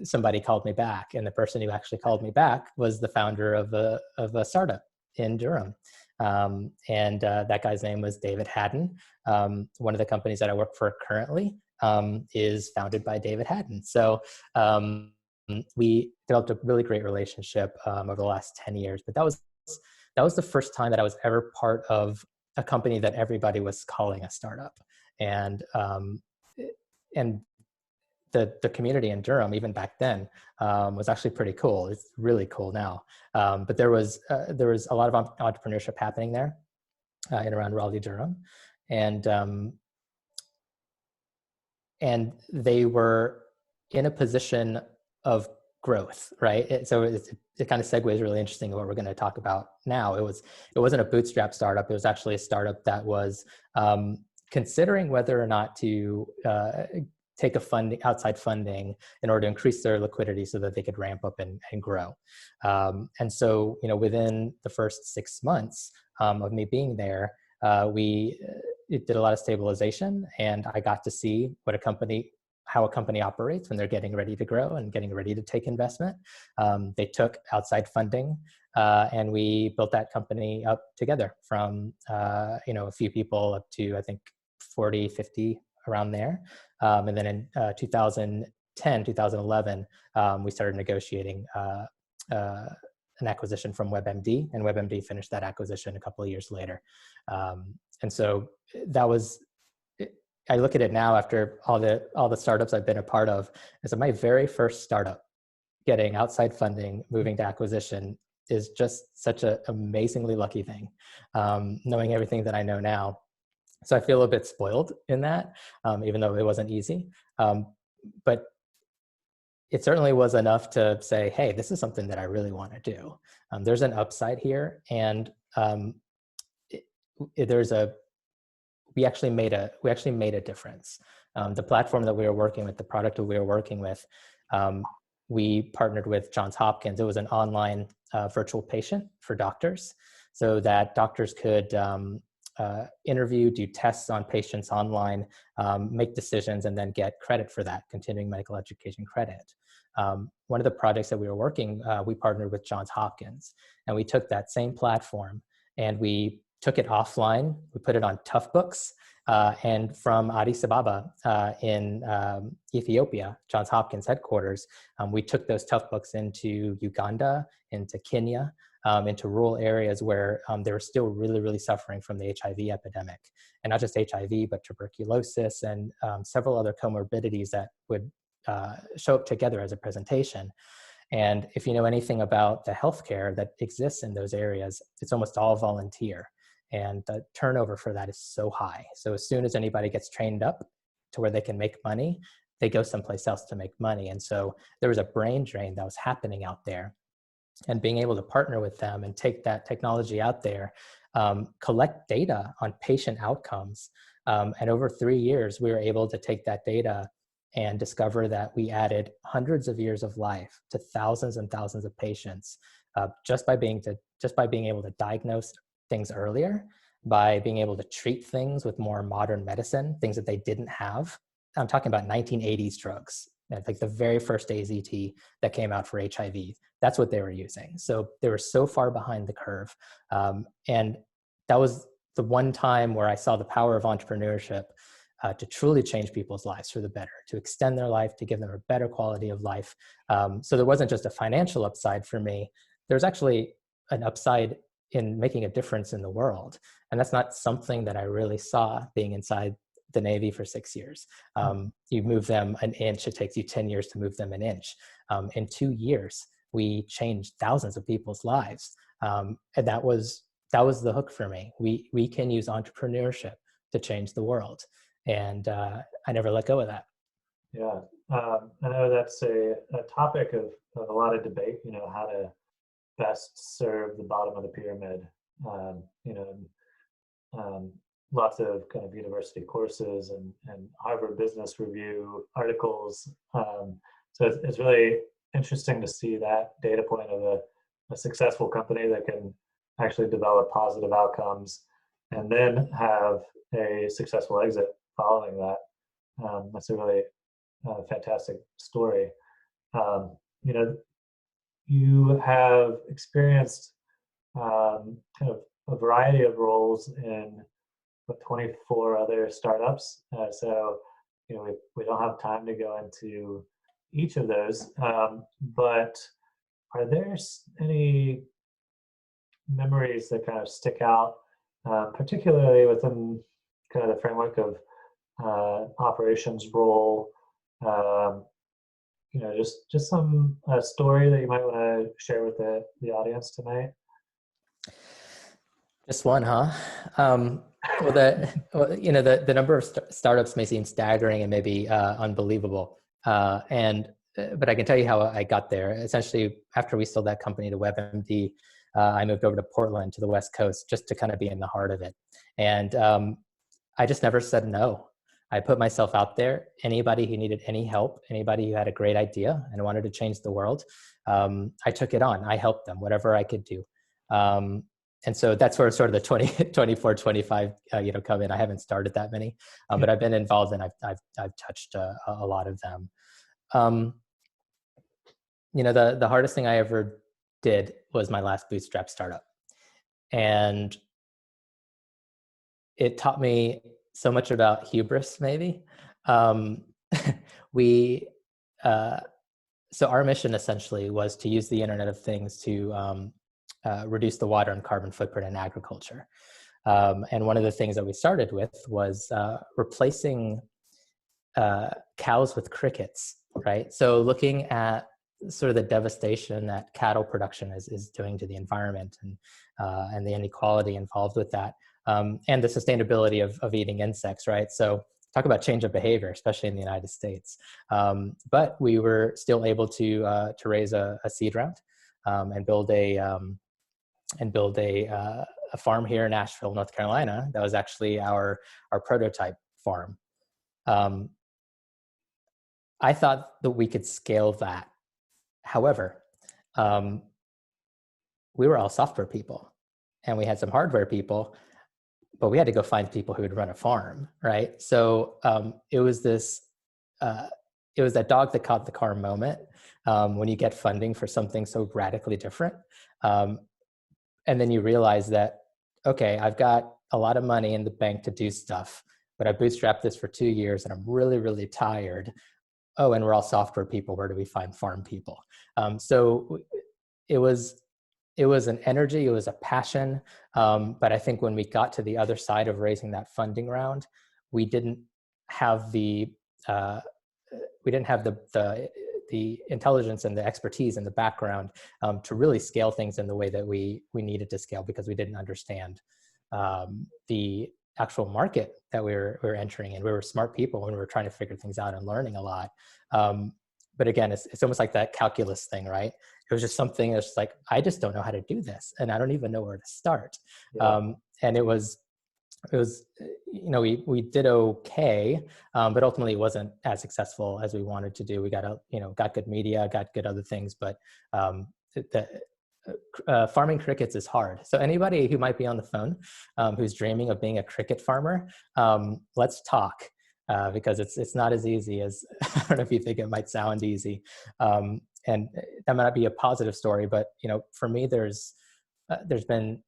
somebody called me back, and the person who actually called me back was the founder of a startup in Durham. And that guy's name was David Haddon. One of the companies that I work for currently is founded by David Haddon. So we developed a really great relationship over the last 10 years. But that was the first time that I was ever part of a company that everybody was calling a startup. And the community in Durham, even back then, was actually pretty cool. It's really cool now. But there was a lot of entrepreneurship happening there in around Raleigh, Durham. And they were in a position of growth, right? So it kind of segues really interesting to what we're going to talk about now. It wasn't a bootstrap startup. It was actually a startup that was considering whether or not to take outside funding in order to increase their liquidity so that they could ramp up and grow. And so, within the first 6 months of me being there, it did a lot of stabilization, and I got to see how a company operates when they're getting ready to grow and getting ready to take investment. They took outside funding, and we built that company up together from, a few people up to, I think, 40, 50 around there. And then in 2010, 2011, we started negotiating an acquisition from WebMD, and WebMD finished that acquisition a couple of years later. And so I look at it now after all the startups I've been a part of, as my very first startup getting outside funding, moving to acquisition is just such an amazingly lucky thing, knowing everything that I know now. So I feel a bit spoiled in that, even though it wasn't easy. But it certainly was enough to say, hey, this is something that I really want to do. There's an upside here, and we actually made a difference. The platform that we were working with, the product that we were working with, we partnered with Johns Hopkins. It was an online virtual patient for doctors, so that doctors could interview, do tests on patients online, make decisions, and then get credit for that, continuing medical education credit. One of the projects that we were working, we partnered with Johns Hopkins, and we took that same platform and we took it offline. We put it on Toughbooks, and from Addis Ababa in Ethiopia, Johns Hopkins headquarters, we took those Toughbooks into Uganda, into Kenya, into rural areas where they were still really, really suffering from the HIV epidemic. And not just HIV, but tuberculosis and several other comorbidities that would show up together as a presentation. And if you know anything about the healthcare that exists in those areas, it's almost all volunteer. And the turnover for that is so high. So as soon as anybody gets trained up to where they can make money, they go someplace else to make money. And so there was a brain drain that was happening out there. and being able to partner with them and take that technology out there, collect data on patient outcomes. And over 3 years, we were able to take that data and discover that we added hundreds of years of life to thousands and thousands of patients, just by being able to diagnose things earlier, by being able to treat things with more modern medicine, things that they didn't have. I'm talking about 1980s drugs, like the very first AZT that came out for HIV. That's what they were using. So they were so far behind the curve. And that was the one time where I saw the power of entrepreneurship to truly change people's lives for the better, to extend their life, to give them a better quality of life. So there wasn't just a financial upside for me. There's actually an upside in making a difference in the world. And that's not something that I really saw being inside the Navy for 6 years. You move them an inch, it takes you 10 years to move them an inch. In 2 years, we changed thousands of people's lives. And that was the hook for me. We can use entrepreneurship to change the world. And I never let go of that. Yeah, I know that's a topic of a lot of debate, how to best serve the bottom of the pyramid. Lots of kind of university courses and Harvard Business Review articles. So it's really interesting to see that data point of a successful company that can actually develop positive outcomes and then have a successful exit following that. That's a really fantastic story. You have experienced kind of a variety of roles in 24 other startups. So, we don't have time to go into each of those. But are there any memories that kind of stick out, particularly within kind of the framework of operations role? Just some story that you might want to share with the audience tonight. Just one, huh? The number of startups may seem staggering and maybe unbelievable. But I can tell you how I got there. Essentially, after we sold that company to WebMD, I moved over to Portland, to the West Coast, just to kind of be in the heart of it. And I just never said no. I put myself out there. Anybody who needed any help, anybody who had a great idea and wanted to change the world, I took it on. I helped them, whatever I could do. And so that's where sort of the 24, 25, come in. I haven't started that many, but I've been involved and I've touched a lot of them. The hardest thing I ever did was my last bootstrap startup. And it taught me so much about hubris, maybe. So our mission essentially was to use the Internet of Things to reduce the water and carbon footprint in agriculture. And one of the things that we started with was replacing cows with crickets, right? So looking at sort of the devastation that cattle production is doing to the environment and the inequality involved with that, and the sustainability of eating insects, right? So talk about change of behavior, especially in the United States. But we were still able to raise a seed round and build a farm here in Asheville, North Carolina. That was actually our prototype farm. I thought that we could scale that. However, we were all software people and we had some hardware people, but we had to go find people who would run a farm, right? So it was that dog that caught the car moment when you get funding for something so radically different. And then you realize that, okay, I've got a lot of money in the bank to do stuff, but I bootstrapped this for 2 years and I'm really, really tired. Oh, and we're all software people. Where do we find farm people? So it was an energy, it was a passion. But I think when we got to the other side of raising that funding round, we didn't have the intelligence and the expertise and the background to really scale things in the way that we needed to scale, because we didn't understand the actual market that we were entering in. We were smart people when we were trying to figure things out and learning a lot. but again, it's almost like that calculus thing, right? It was just something that's like, I just don't know how to do this, and I don't even know where to start. Yeah. And it was, we did okay, but ultimately it wasn't as successful as we wanted to do. We got good media, got good other things, but farming crickets is hard. So anybody who might be on the phone, who's dreaming of being a cricket farmer, let's talk, because it's not as easy as, I don't know if you think it might sound easy. And that might not be a positive story, but for me, there's been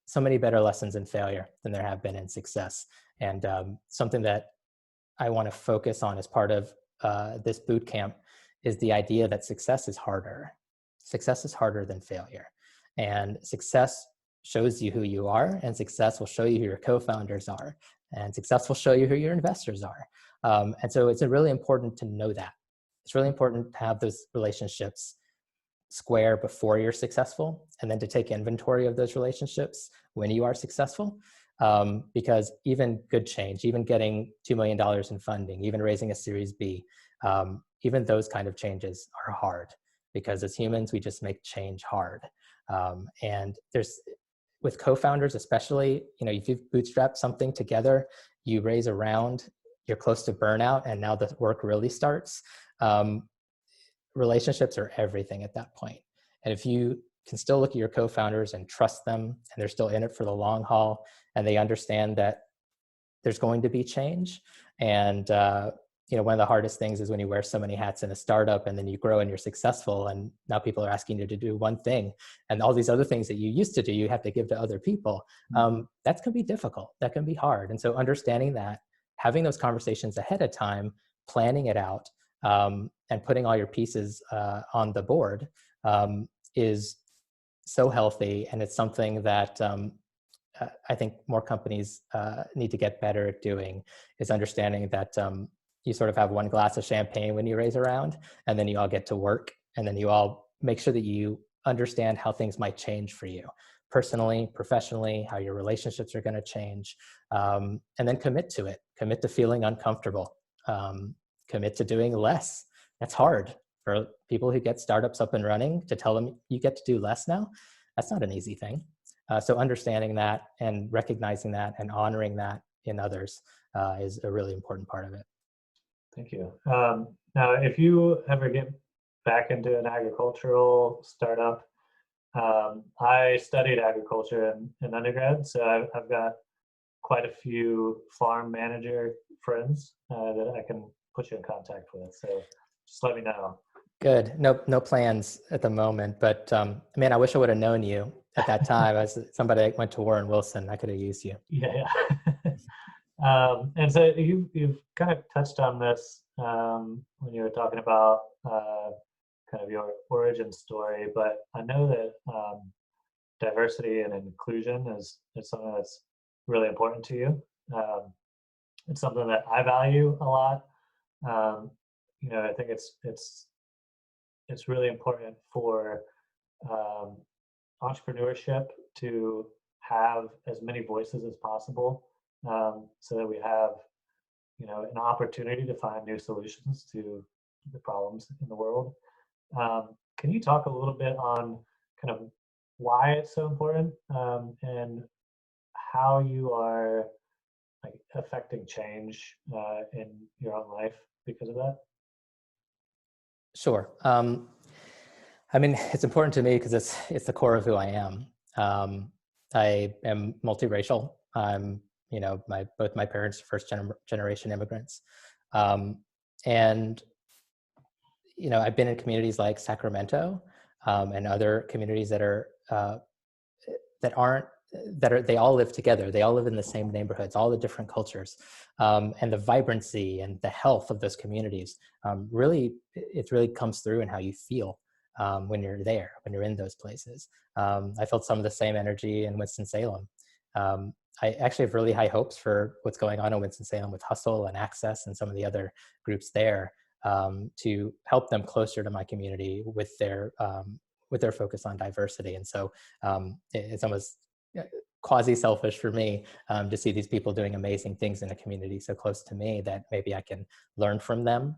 so many better lessons in failure than there have been in success. And something that I want to focus on as part of this boot camp is the idea that success is harder. Success is harder than failure. And success shows you who you are, and success will show you who your co-founders are, and success will show you who your investors are. And so it's really important to know that. It's really important to have those relationships square before you're successful, and then to take inventory of those relationships when you are successful. Because even good change, even getting $2 million in funding, even raising a Series B, even those kind of changes are hard, because as humans, we just make change hard. And with co-founders especially, if you've bootstrapped something together, you raise a round, you're close to burnout, and now the work really starts. Relationships are everything at that point. And if you can still look at your co-founders and trust them, and they're still in it for the long haul, and they understand that there's going to be change. And one of the hardest things is when you wear so many hats in a startup, and then you grow and you're successful, and now people are asking you to do one thing, and all these other things that you used to do, you have to give to other people. That can be difficult. That can be hard. And so understanding that, having those conversations ahead of time, planning it out, and putting all your pieces on the board is so healthy. And it's something that I think more companies need to get better at doing, is understanding that you sort of have one glass of champagne when you raise a round, and then you all get to work, and then you all make sure that you understand how things might change for you personally, professionally, how your relationships are going to change, and then commit to it, commit to feeling uncomfortable, commit to doing less. That's hard for people who get startups up and running, to tell them you get to do less now. That's not an easy thing. So understanding that and recognizing that and honoring that in others is a really important part of it. Thank you. Now, if you ever get back into an agricultural startup, I studied agriculture in undergrad, so I've got quite a few farm manager friends that I can put you in contact with. So just let me know. Good. No plans at the moment, but man, I wish I would have known you at that time. As somebody that went to Warren Wilson, I could have used you. Yeah. And so you've kind of touched on this when you were talking about kind of your origin story, but I know that diversity and inclusion is something that's really important to you. It's something that I value a lot. I think it's really important for entrepreneurship to have as many voices as possible, so that we have an opportunity to find new solutions to the problems in the world. Can you talk a little bit on kind of why it's so important, and how you are affecting change in your own life because of that? Sure. I mean, it's important to me because it's the core of who I am. I am multiracial. I'm, both my parents are first generation immigrants. And, I've been in communities like Sacramento, and other communities they all live together. They all live in the same neighborhoods, all the different cultures, and the vibrancy and the health of those communities. It really comes through in how you feel when you're there, when you're in those places. I felt some of the same energy in Winston-Salem. I actually have really high hopes for what's going on in Winston-Salem with Hustle and Access and some of the other groups there, to help them closer to my community with their focus on diversity. And so it's almost quasi-selfish for me to see these people doing amazing things in a community so close to me that maybe I can learn from them.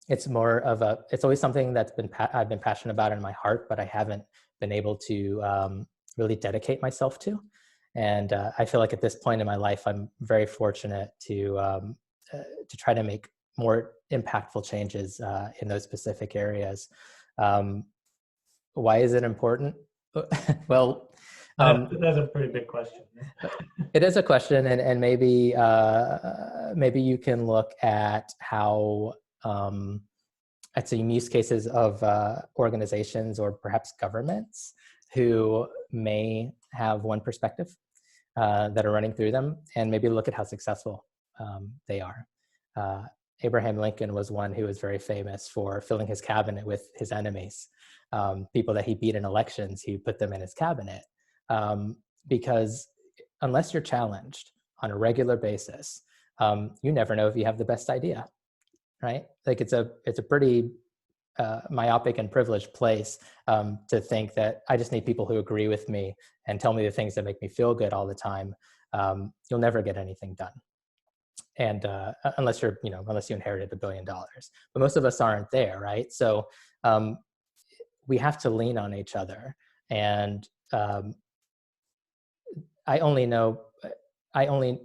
it's more of it's always something that's I've been passionate about in my heart, but I haven't been able to really dedicate myself to. And I feel like at this point in my life, I'm very fortunate to try to make more impactful changes in those specific areas. Why is it important? Well, that's a pretty big question. It is a question, and maybe maybe you can look at how at some use cases of organizations or perhaps governments who may have one perspective that are running through them, and maybe look at how successful they are. Abraham Lincoln was one who was very famous for filling his cabinet with his enemies. People that he beat in elections, he put them in his cabinet. Because unless you're challenged on a regular basis, you never know if you have the best idea, right? Like it's a pretty myopic and privileged place to think that I just need people who agree with me and tell me the things that make me feel good all the time. You'll never get anything done. And unless you inherited $1 billion, but most of us aren't there, right? So we have to lean on each other. And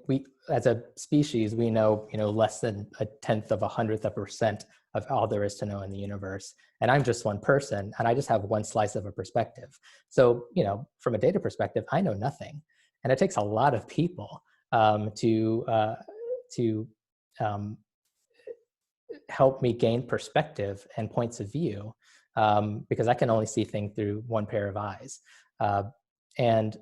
we as a species, we know, less than 1/10 of 100% of all there is to know in the universe. And I'm just one person, and I just have one slice of a perspective. So, from a data perspective, I know nothing. And it takes a lot of people to help me gain perspective and points of view, because I can only see things through one pair of eyes. And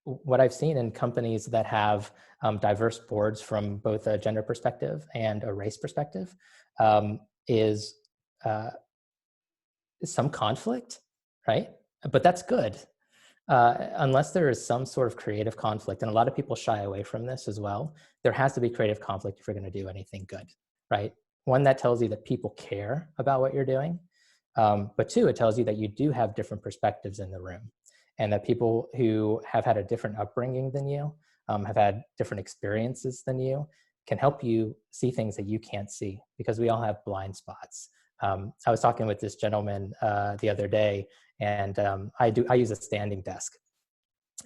what I've seen in companies that have diverse boards from both a gender perspective and a race perspective is some conflict, right? But that's good. Unless there is some sort of creative conflict, and a lot of people shy away from this as well, there has to be creative conflict if you're going to do anything good, right? One, that tells you that people care about what you're doing. But two, it tells you that you do have different perspectives in the room, and that people who have had a different upbringing than you, have had different experiences than you, can help you see things that you can't see, because we all have blind spots. I was talking with this gentleman the other day, and I use a standing desk.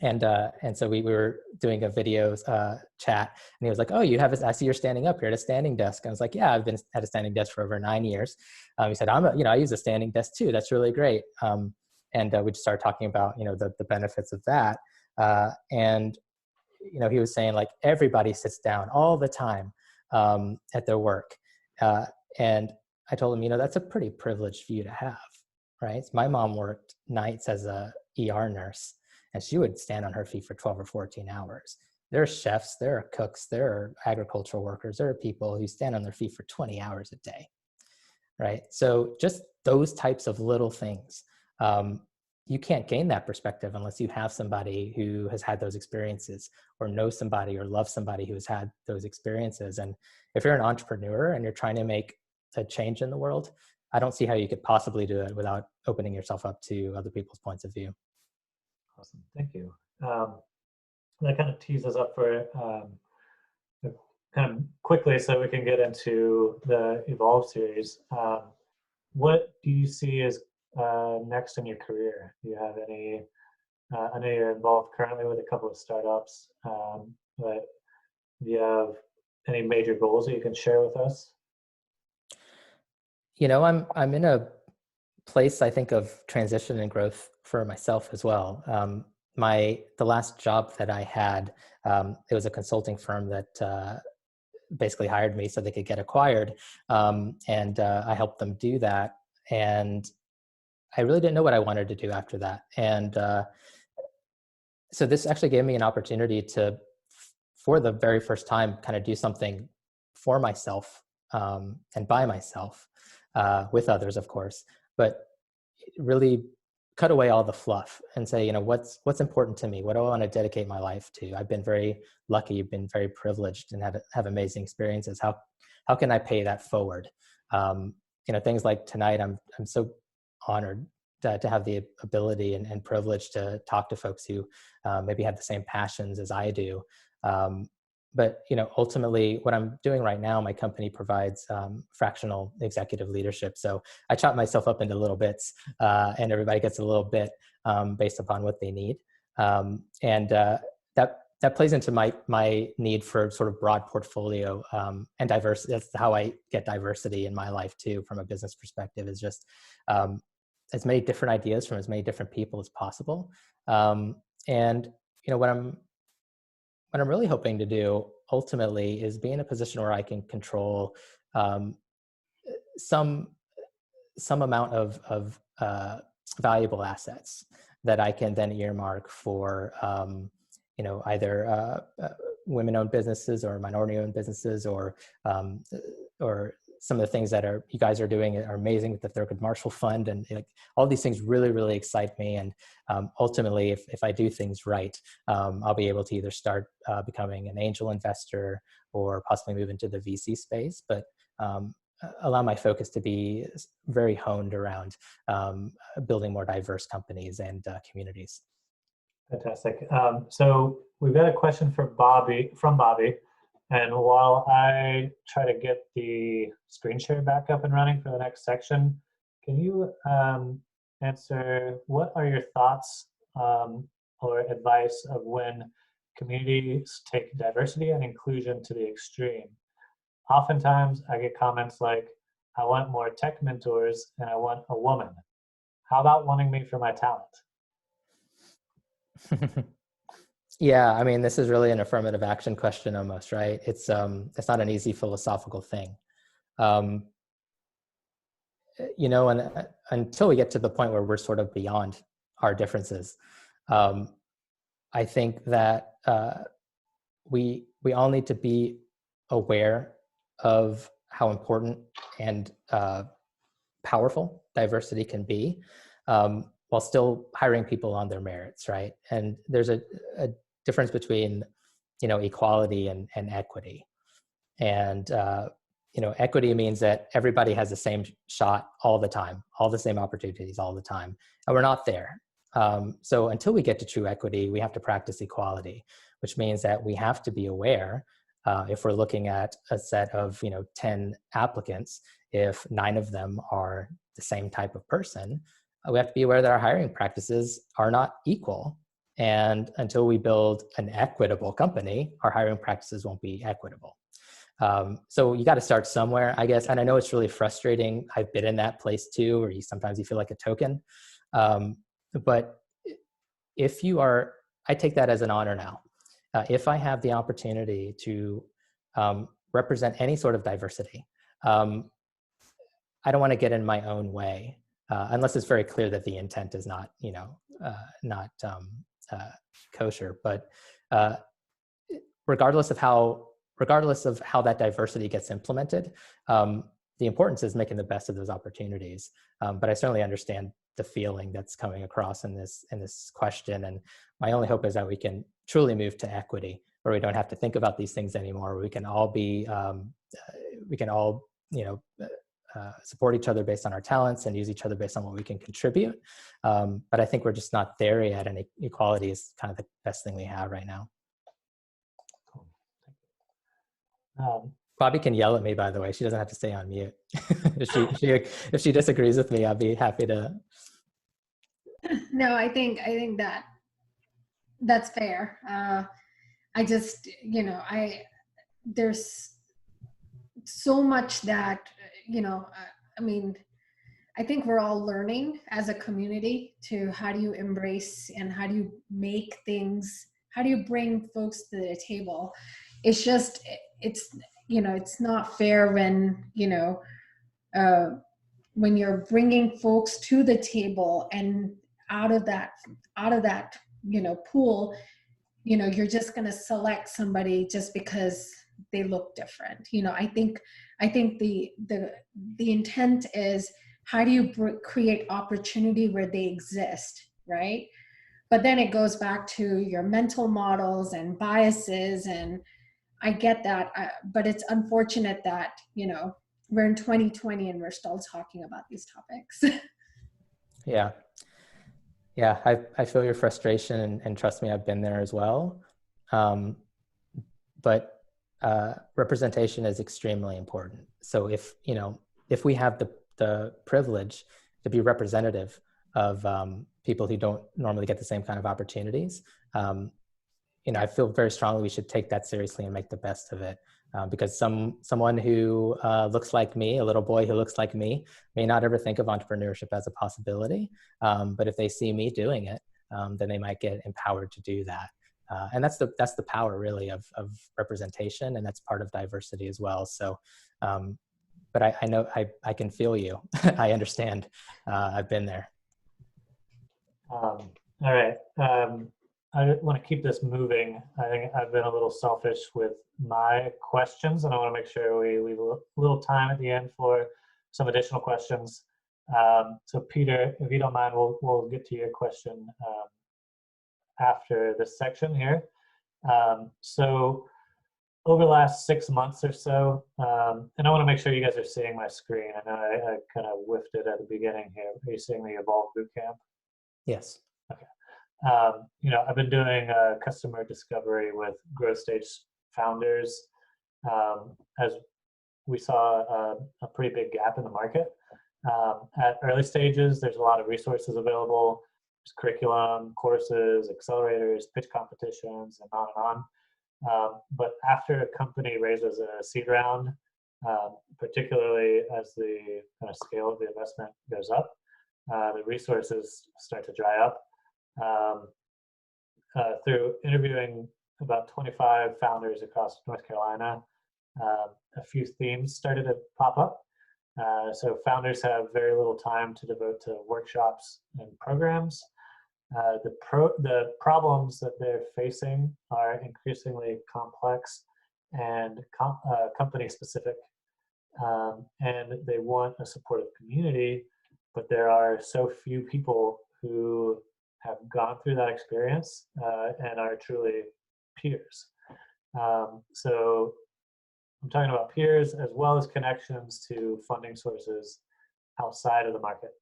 And so we were doing a video chat, and he was like, "Oh, I see you're standing up here at a standing desk." And I was like, "Yeah, I've been at a standing desk for over 9 years." He said, I use a standing desk too. That's really great. And we just started talking about, the benefits of that. And he was saying, like, everybody sits down all the time at their work. And I told him, that's a pretty privileged view to have, right? My mom worked nights as a ER nurse, and she would stand on her feet for 12 or 14 hours. There are chefs, there are cooks, there are agricultural workers, there are people who stand on their feet for 20 hours a day, right? So just those types of little things. You can't gain that perspective unless you have somebody who has had those experiences, or know somebody or love somebody who has had those experiences. And if you're an entrepreneur and you're trying to make a change in the world, I don't see how you could possibly do it without opening yourself up to other people's points of view. Awesome, thank you. That kind of tees us up for kind of quickly, so we can get into the Evolve series. What do you see as next in your career? Do you have any, I know you're involved currently with a couple of startups, but do you have any major goals that you can share with us? I'm in a place, I think, of transition and growth for myself as well. The last job that I had, it was a consulting firm that basically hired me so they could get acquired. And I helped them do that. And I really didn't know what I wanted to do after that. And so this actually gave me an opportunity to, for the very first time, kind of do something for myself and by myself, with others, of course, but really cut away all the fluff and say, what's important to me? What do I want to dedicate my life to? I've been very lucky, been very privileged, and have amazing experiences. How can I pay that forward? Things like tonight, I'm so honored to have the ability and privilege to talk to folks who maybe have the same passions as I do. but ultimately what I'm doing right now, my company provides fractional executive leadership. So I chop myself up into little bits, and everybody gets a little bit based upon what they need. And that plays into my need for sort of broad portfolio and diversity. That's how I get diversity in my life too, from a business perspective, is just as many different ideas from as many different people as possible. And what I'm really hoping to do ultimately is be in a position where I can control some amount of valuable assets that I can then earmark for either women-owned businesses or minority-owned businesses, or some of the things that you guys are doing are amazing with the Thurgood Marshall Fund, and all these things really, really excite me. And ultimately, if I do things right, I'll be able to either start becoming an angel investor or possibly move into the VC space, but allow my focus to be very honed around building more diverse companies and communities. Fantastic. So we've got a question from Bobby. And while I try to get the screen share back up and running for the next section, can you answer, what are your thoughts or advice of when communities take diversity and inclusion to the extreme? Oftentimes I get comments like, I want more tech mentors and I want a woman. How about wanting me for my talent? Yeah, I mean, this is really an affirmative action question almost, right? It's not an easy philosophical thing. And until we get to the point where we're sort of beyond our differences, I think that we all need to be aware of how important and powerful diversity can be, while still hiring people on their merits, right? And there's a difference between, equality and equity. And, equity means that everybody has the same shot all the time, all the same opportunities all the time, and we're not there. So until we get to true equity, we have to practice equality, which means that we have to be aware, if we're looking at a set of 10 applicants, if 9 of them are the same type of person, we have to be aware that our hiring practices are not equal. And until we build an equitable company, our hiring practices won't be equitable. So you got to start somewhere, I guess. And I know it's really frustrating. I've been in that place too, where sometimes you feel like a token. But if you are, I take that as an honor now. If I have the opportunity to represent any sort of diversity, I don't want to get in my own way, unless it's very clear that the intent is not, not kosher. But regardless of how that diversity gets implemented, the importance is making the best of those opportunities. But I certainly understand the feeling that's coming across in this question. And my only hope is that we can truly move to equity, where we don't have to think about these things anymore. We can all be, support each other based on our talents and use each other based on what we can contribute. But I think we're just not there yet, and equality is kind of the best thing we have right now. Bobby can yell at me, by the way. She doesn't have to stay on mute. if she disagrees with me, I'll be happy to. No, I think that's fair. I just, there's so much that, I think we're all learning as a community to how do you embrace and how do you make things, how do you bring folks to the table? It's just, it's not fair when, when you're bringing folks to the table and out of that, pool, you're just going to select somebody just because they look different. I think the intent is, how do you create opportunity where they exist, right? But then it goes back to your mental models and biases, and I get that, but it's unfortunate that, we're in 2020 and we're still talking about these topics. Yeah. I feel your frustration, and trust me, I've been there as well. But representation is extremely important. So if we have the privilege to be representative of people who don't normally get the same kind of opportunities, I feel very strongly we should take that seriously and make the best of it. Because someone who looks like me, a little boy who looks like me, may not ever think of entrepreneurship as a possibility. But if they see me doing it, then they might get empowered to do that. And that's the power really of representation, and that's part of diversity as well. So, but I know I can feel you. I understand. I've been there. All right. I want to keep this moving. I think I've been a little selfish with my questions, and I want to make sure we leave a little time at the end for some additional questions. So Peter, if you don't mind, we'll get to your question after this section here. So over the last 6 months or so, and I want to make sure you guys are seeing my screen. I know I kind of whiffed it at the beginning here. Are you seeing the Evolve Bootcamp? Yes. Okay. I've been doing customer discovery with growth stage founders as we saw a pretty big gap in the market. At early stages, there's a lot of resources available. There's curriculum, courses, accelerators, pitch competitions, and on. But after a company raises a seed round, particularly as the kind of scale of the investment goes up, the resources start to dry up. Through interviewing about 25 founders across North Carolina, a few themes started to pop up. So founders have very little time to devote to workshops and programs. The problems that they're facing are increasingly complex and company specific, and they want a supportive community, but there are so few people who have gone through that experience and are truly peers. So I'm talking about peers as well as connections to funding sources outside of the market,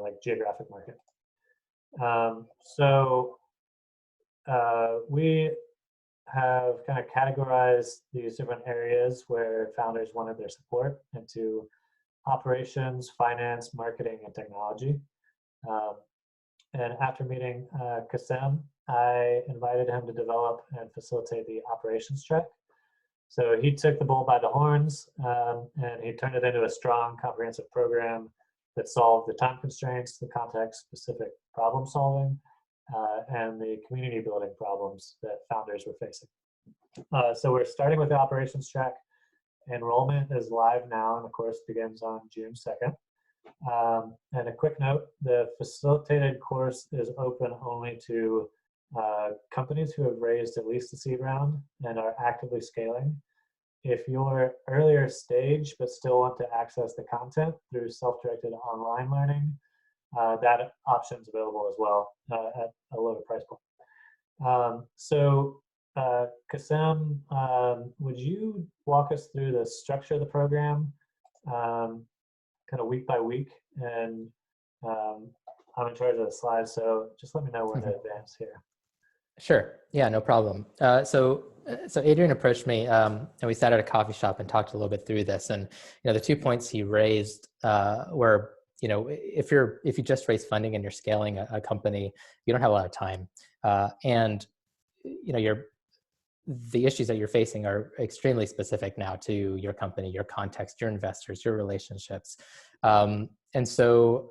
like geographic market. We have kind of categorized these different areas where founders wanted their support into operations, finance, marketing, and technology. And after meeting Kasem, I invited him to develop and facilitate the operations track. So he took the bull by the horns and he turned it into a strong, comprehensive program that solved the time constraints, the context-specific problem solving, and the community building problems that founders were facing. So we're starting with the operations track. Enrollment is live now, and the course begins on June 2nd. And a quick note, the facilitated course is open only to companies who have raised at least a seed round and are actively scaling. If you're earlier stage but still want to access the content through self-directed online learning, that option is available as well at a lower price point. Kasem, would you walk us through the structure of the program kind of week by week? And I'm in charge of the slides, so just let me know when to advance here. Sure. Yeah, no problem. So Adrian approached me, and we sat at a coffee shop and talked a little bit through this. And the 2 points he raised were, if you just raise funding and you're scaling a company, you don't have a lot of time, and the issues that you're facing are extremely specific now to your company, your context, your investors, your relationships, and so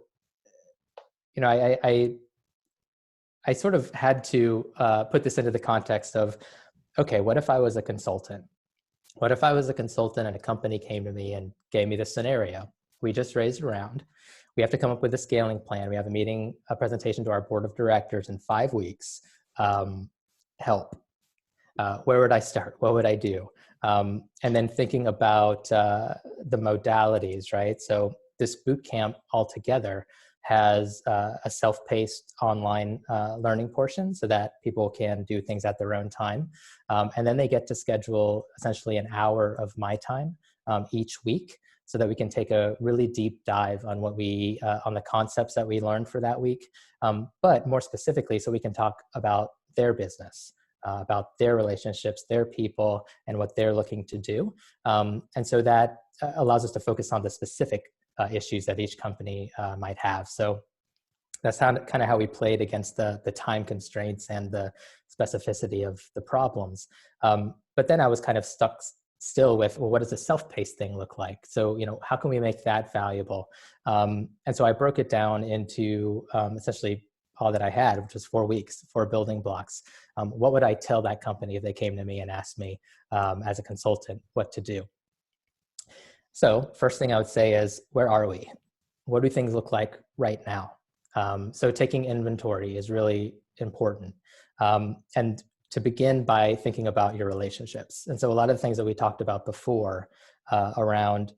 I sort of had to put this into the context of, okay, what if I was a consultant? What if I was a consultant and a company came to me and gave me this scenario? We just raised a round. We have to come up with a scaling plan. We have a presentation to our board of directors in 5 weeks. Help. Where would I start? What would I do? And then thinking about the modalities, right? So this boot camp altogether has a self-paced online learning portion so that people can do things at their own time. And then they get to schedule essentially an hour of my time each week so that we can take a really deep dive on on the concepts that we learned for that week. But more specifically, so we can talk about their business, about their relationships, their people, and what they're looking to do. And so that allows us to focus on the specific issues that each company might have. So that's kind of how we played against the time constraints and the specificity of the problems. But then I was kind of stuck still with, well, what does a self-paced thing look like? So, how can we make that valuable? And so I broke it down into essentially all that I had, which was 4 weeks, 4 building blocks. What would I tell that company if they came to me and asked me as a consultant what to do? So first thing I would say is, where are we? What do things look like right now? So taking inventory is really important. And to begin by thinking about your relationships. And so a lot of the things that we talked about before around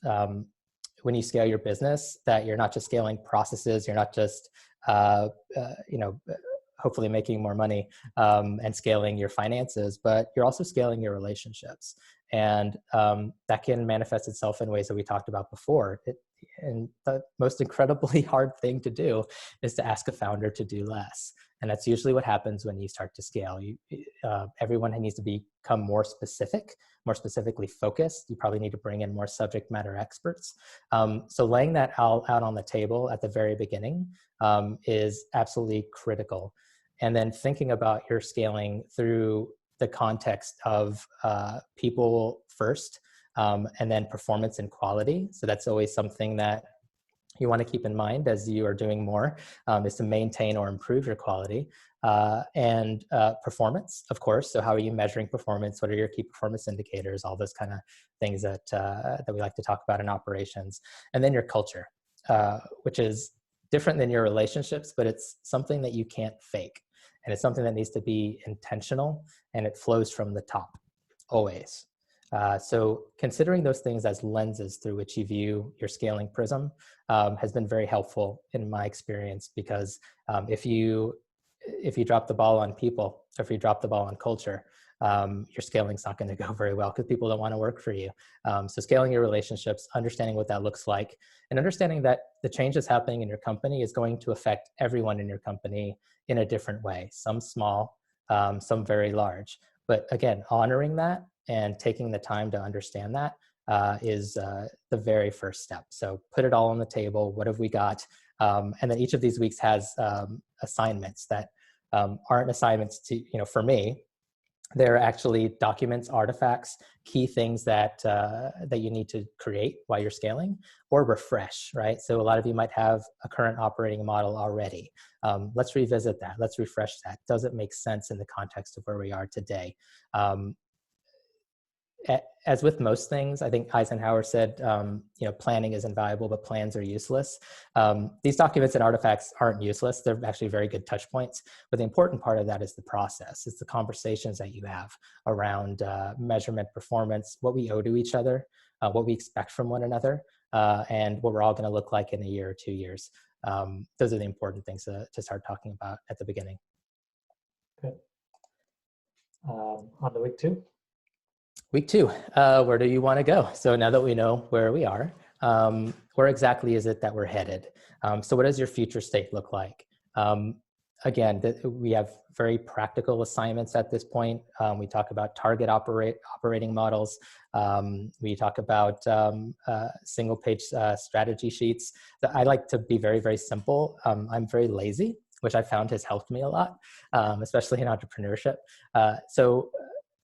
when you scale your business, that you're not just scaling processes, you're not just, hopefully making more money and scaling your finances, but you're also scaling your relationships. And that can manifest itself in ways that we talked about before. And the most incredibly hard thing to do is to ask a founder to do less. And that's usually what happens when you start to scale. Everyone needs to become more specific, more specifically focused. You probably need to bring in more subject matter experts. So laying that out on the table at the very beginning is absolutely critical. And then thinking about your scaling through the context of people first, and then performance and quality. So that's always something that you want to keep in mind as you are doing more, is to maintain or improve your quality. And performance, of course. So how are you measuring performance? What are your key performance indicators? All those kind of things that we like to talk about in operations. And then your culture, which is different than your relationships, but it's something that you can't fake. And it's something that needs to be intentional, and it flows from the top, always. So considering those things as lenses through which you view your scaling prism has been very helpful in my experience, because if you drop the ball on people, or if you drop the ball on culture, your scaling's not going to go very well, because people don't want to work for you. So scaling your relationships, understanding what that looks like, and understanding that the change that's happening in your company is going to affect everyone in your company in a different way, some small, some very large. But again, honoring that and taking the time to understand that is the very first step. So put it all on the table. What have we got? And then each of these weeks has assignments that aren't assignments to, for me, they're actually documents, artifacts, key things that you need to create while you're scaling, or refresh, right? So a lot of you might have a current operating model already. Let's revisit that. Let's refresh that. Does it make sense in the context of where we are today? As with most things, I think Eisenhower said, planning is invaluable, but plans are useless. These documents and artifacts aren't useless. They're actually very good touch points. But the important part of that is the process. It's the conversations that you have around measurement, performance, what we owe to each other, what we expect from one another, and what we're all going to look like in a year or 2 years. Those are the important things to start talking about at the beginning. Good. On to week 2. Week 2, where do you want to go? So now that we know where we are, where exactly is it that we're headed? So what does your future state look like? Again, we have very practical assignments at this point. We talk about target operating models. We talk about single page strategy sheets. I like to be very, very simple. I'm very lazy, which I found has helped me a lot, especially in entrepreneurship.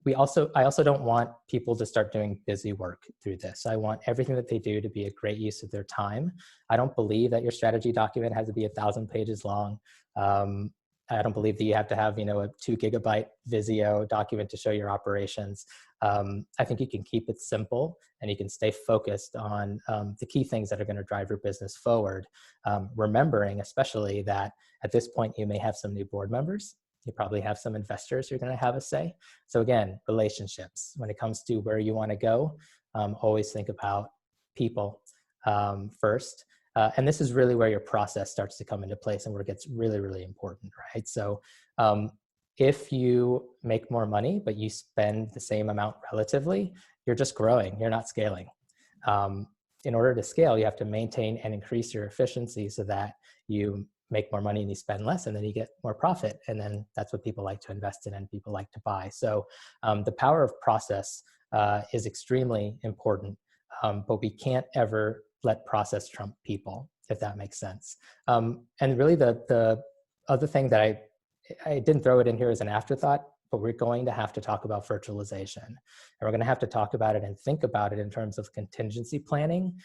I also don't want people to start doing busy work through this. I want everything that they do to be a great use of their time. I don't believe that your strategy document has to be 1,000 pages long. I don't believe that you have to have, a 2 gigabyte Visio document to show your operations. I think you can keep it simple, and you can stay focused on the key things that are going to drive your business forward. Remembering especially that at this point, you may have some new board members. You probably have some investors who are going to have a say. So again, relationships. When it comes to where you want to go, always think about people first. And this is really where your process starts to come into place, and where it gets really, really important, right? So if you make more money, but you spend the same amount relatively, you're just growing. You're not scaling. In order to scale, you have to maintain and increase your efficiency so that you make more money and you spend less, and then you get more profit. And then that's what people like to invest in and people like to buy. So the power of process is extremely important, but we can't ever let process trump people, if that makes sense. And really the other thing that I didn't throw it in here as an afterthought, but we're going to have to talk about virtualization. And we're going to have to talk about it and think about it in terms of contingency planning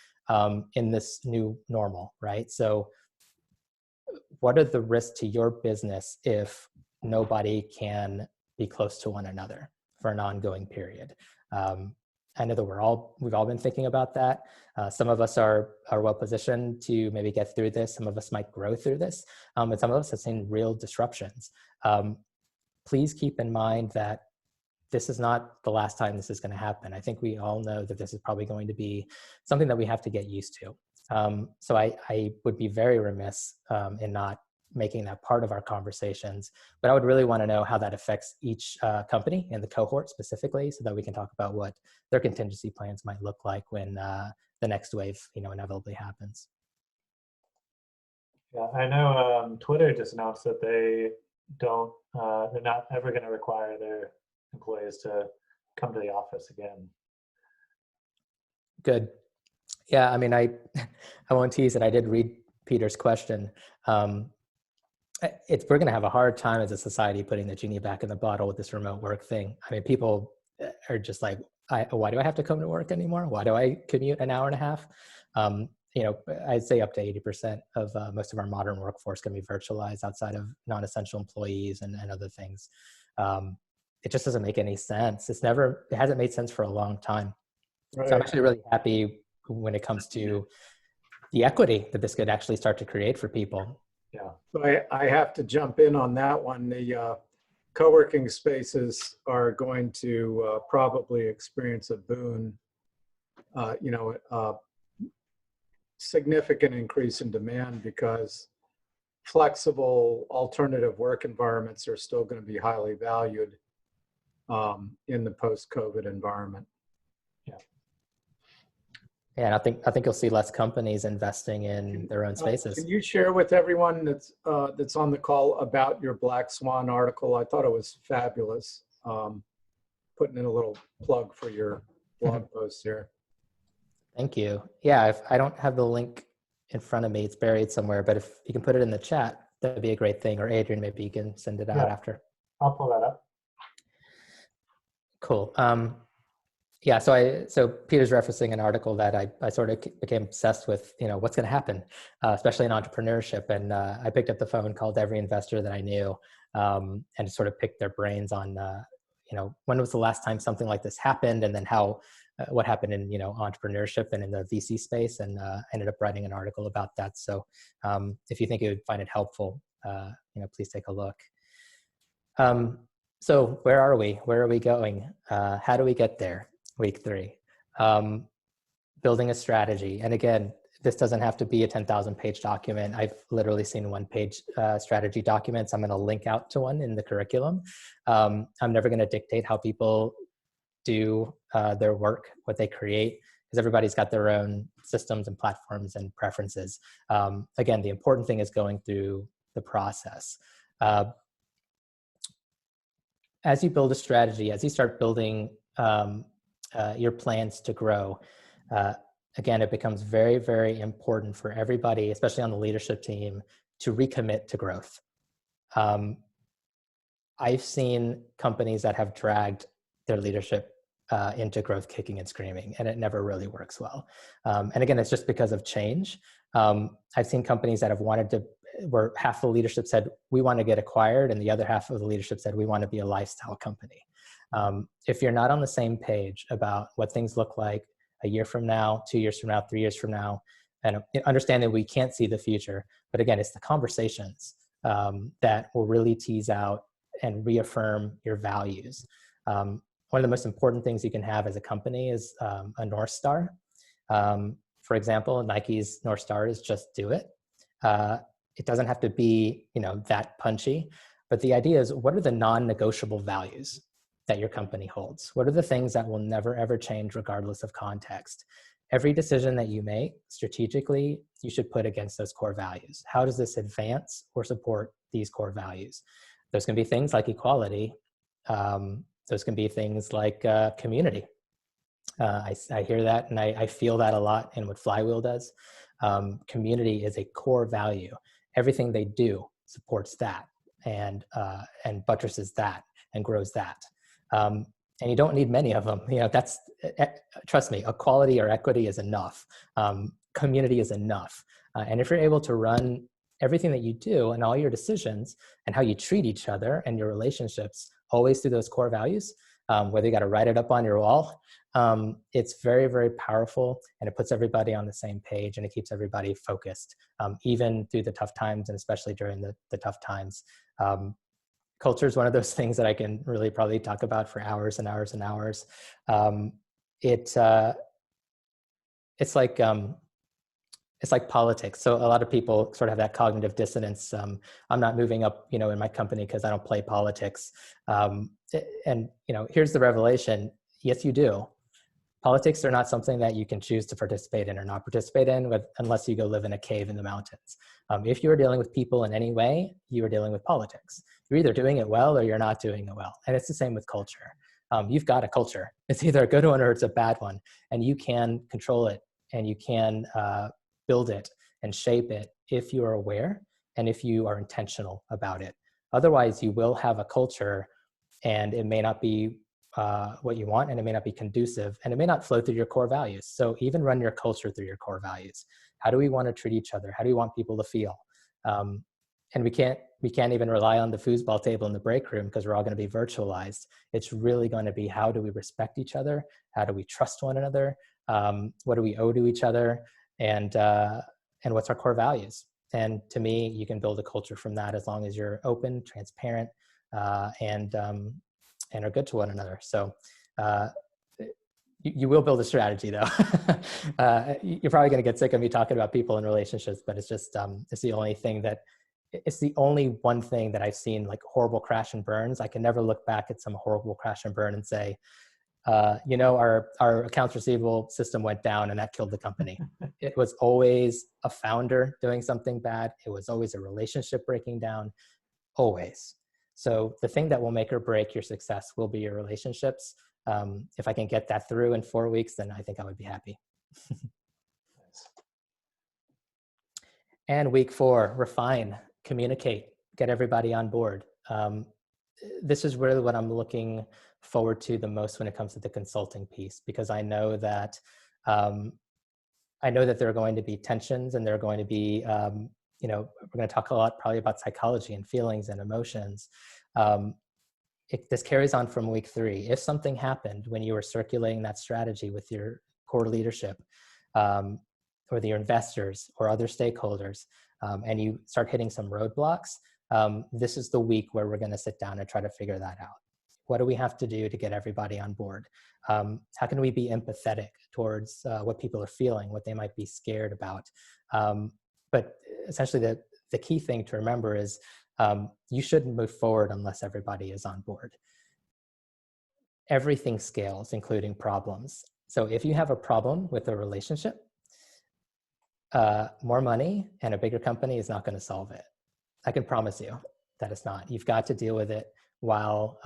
in this new normal, right? So what are the risks to your business if nobody can be close to one another for an ongoing period? I know that we've all been thinking about that. Some of us are well positioned to maybe get through this. Some of us might grow through this, and some of us have seen real disruptions. Please keep in mind that this is not the last time this is going to happen. I think we all know that this is probably going to be something that we have to get used to. So I would be very remiss in not making that part of our conversations, but I would really want to know how that affects each company and the cohort specifically, so that we can talk about what their contingency plans might look like when the next wave, inevitably happens. Yeah, I know Twitter just announced that they're not ever going to require their employees to come to the office again. Good. Yeah, I mean, I won't tease it. I did read Peter's question. We're going to have a hard time as a society putting the genie back in the bottle with this remote work thing. I mean, people are just like, why do I have to come to work anymore? Why do I commute an hour and a half? I'd say up to 80% of most of our modern workforce can be virtualized outside of non-essential employees and other things. It just doesn't make any sense. It hasn't made sense for a long time. Right. So I'm actually really happy when it comes to the equity that this could actually start to create for people. Yeah, so I have to jump in on that one. The co-working spaces are going to probably experience a boon, significant increase in demand, because flexible alternative work environments are still going to be highly valued in the post-COVID environment. Yeah. Yeah, and I think you'll see less companies investing in their own spaces. Can you share with everyone that's on the call about your Black Swan article? I thought it was fabulous. Putting in a little plug for your blog post here. Thank you. Yeah, if I don't have the link in front of me, it's buried somewhere, but if you can put it in the chat, that'd be a great thing. Or Adrian, maybe you can send it out after. I'll pull that up. Cool. Yeah, so Peter's referencing an article that I sort of became obsessed with, what's going to happen, especially in entrepreneurship. And I picked up the phone, called every investor that I knew, and sort of picked their brains on, when was the last time something like this happened, and then what happened in, entrepreneurship and in the VC space, and ended up writing an article about that. So if you think you would find it helpful, please take a look. So where are we? Where are we going? How do we get there? Week 3, building a strategy. And again, this doesn't have to be a 10,000 page document. I've literally seen 1-page strategy documents. I'm going to link out to one in the curriculum. I'm never going to dictate how people do their work, what they create, because everybody's got their own systems and platforms and preferences. Again, the important thing is going through the process. As you build a strategy, as you start building your plans to grow, again, it becomes very, very important for everybody, especially on the leadership team, to recommit to growth. I've seen companies that have dragged their leadership into growth kicking and screaming, and it never really works well. And again, it's just because of change. I've seen companies that have where half the leadership said, we want to get acquired, and the other half of the leadership said, we want to be a lifestyle company. If you're not on the same page about what things look like a year from now, 2 years from now, 3 years from now, and understand that we can't see the future, but again, it's the conversations that will really tease out and reaffirm your values. One of the most important things you can have as a company is a North Star. For example, Nike's North Star is just do it. It doesn't have to be, that punchy, but the idea is, what are the non-negotiable values that your company holds? What are the things that will never, ever change regardless of context? every decision that you make strategically, you should put against those core values. How does this advance or support these core values? Those can be things like equality. Those can be things like community. I hear that and I feel that a lot in what Flywheel does. Community is a core value. Everything they do supports that and buttresses that and grows that. And you don't need many of them. That's, trust me, equality or equity is enough. Community is enough. And if you're able to run everything that you do and all your decisions and how you treat each other and your relationships always through those core values, whether you got to write it up on your wall, it's very, very powerful, and it puts everybody on the same page, and it keeps everybody focused, even through the tough times, and especially during the tough times. Culture is one of those things that I can really probably talk about for hours and hours and hours. It's like politics. So a lot of people sort of have that cognitive dissonance. I'm not moving up, in my company because I don't play politics. And here's the revelation. Yes, you do. Politics are not something that you can choose to participate in or not participate in unless you go live in a cave in the mountains. If you are dealing with people in any way, you are dealing with politics. You're either doing it well or you're not doing it well. And it's the same with culture. You've got a culture. It's either a good one or it's a bad one. And you can control it and you can build it and shape it if you are aware and if you are intentional about it. Otherwise, you will have a culture and it may not be what you want, and it may not be conducive, and it may not flow through your core values. So even run your culture through your core values. How do we want to treat each other? How do we want people to feel? And we can't even rely on the foosball table in the break room because we're all going to be virtualized. It's really going to be, how do we respect each other? How do we trust one another? What do we owe to each other? And what's our core values? And to me, you can build a culture from that as long as you're open, transparent, and are good to one another. So you will build a strategy, though. You're probably going to get sick of me talking about people and relationships, but it's just it's the only one thing that I've seen, like horrible crash and burns. I can never look back at some horrible crash and burn and say, our accounts receivable system went down and that killed the company. It was always a founder doing something bad. It was always a relationship breaking down, always. So the thing that will make or break your success will be your relationships. If I can get that through in 4 weeks, then I think I would be happy. And week 4, refine, communicate, get everybody on board. This is really what I'm looking forward to the most when it comes to the consulting piece, because I know that there are going to be tensions, and there are going to be we're going to talk a lot probably about psychology and feelings and emotions. This carries on from week 3. If something happened when you were circulating that strategy with your core leadership or your investors or other stakeholders, and you start hitting some roadblocks, this is the week where we're going to sit down and try to figure that out. What do we have to do to get everybody on board? How can we be empathetic towards what people are feeling, what they might be scared about? But essentially, the key thing to remember is you shouldn't move forward unless everybody is on board. Everything scales, including problems. So if you have a problem with a relationship, more money and a bigger company is not going to solve it. I can promise you that it's not. You've got to deal with it while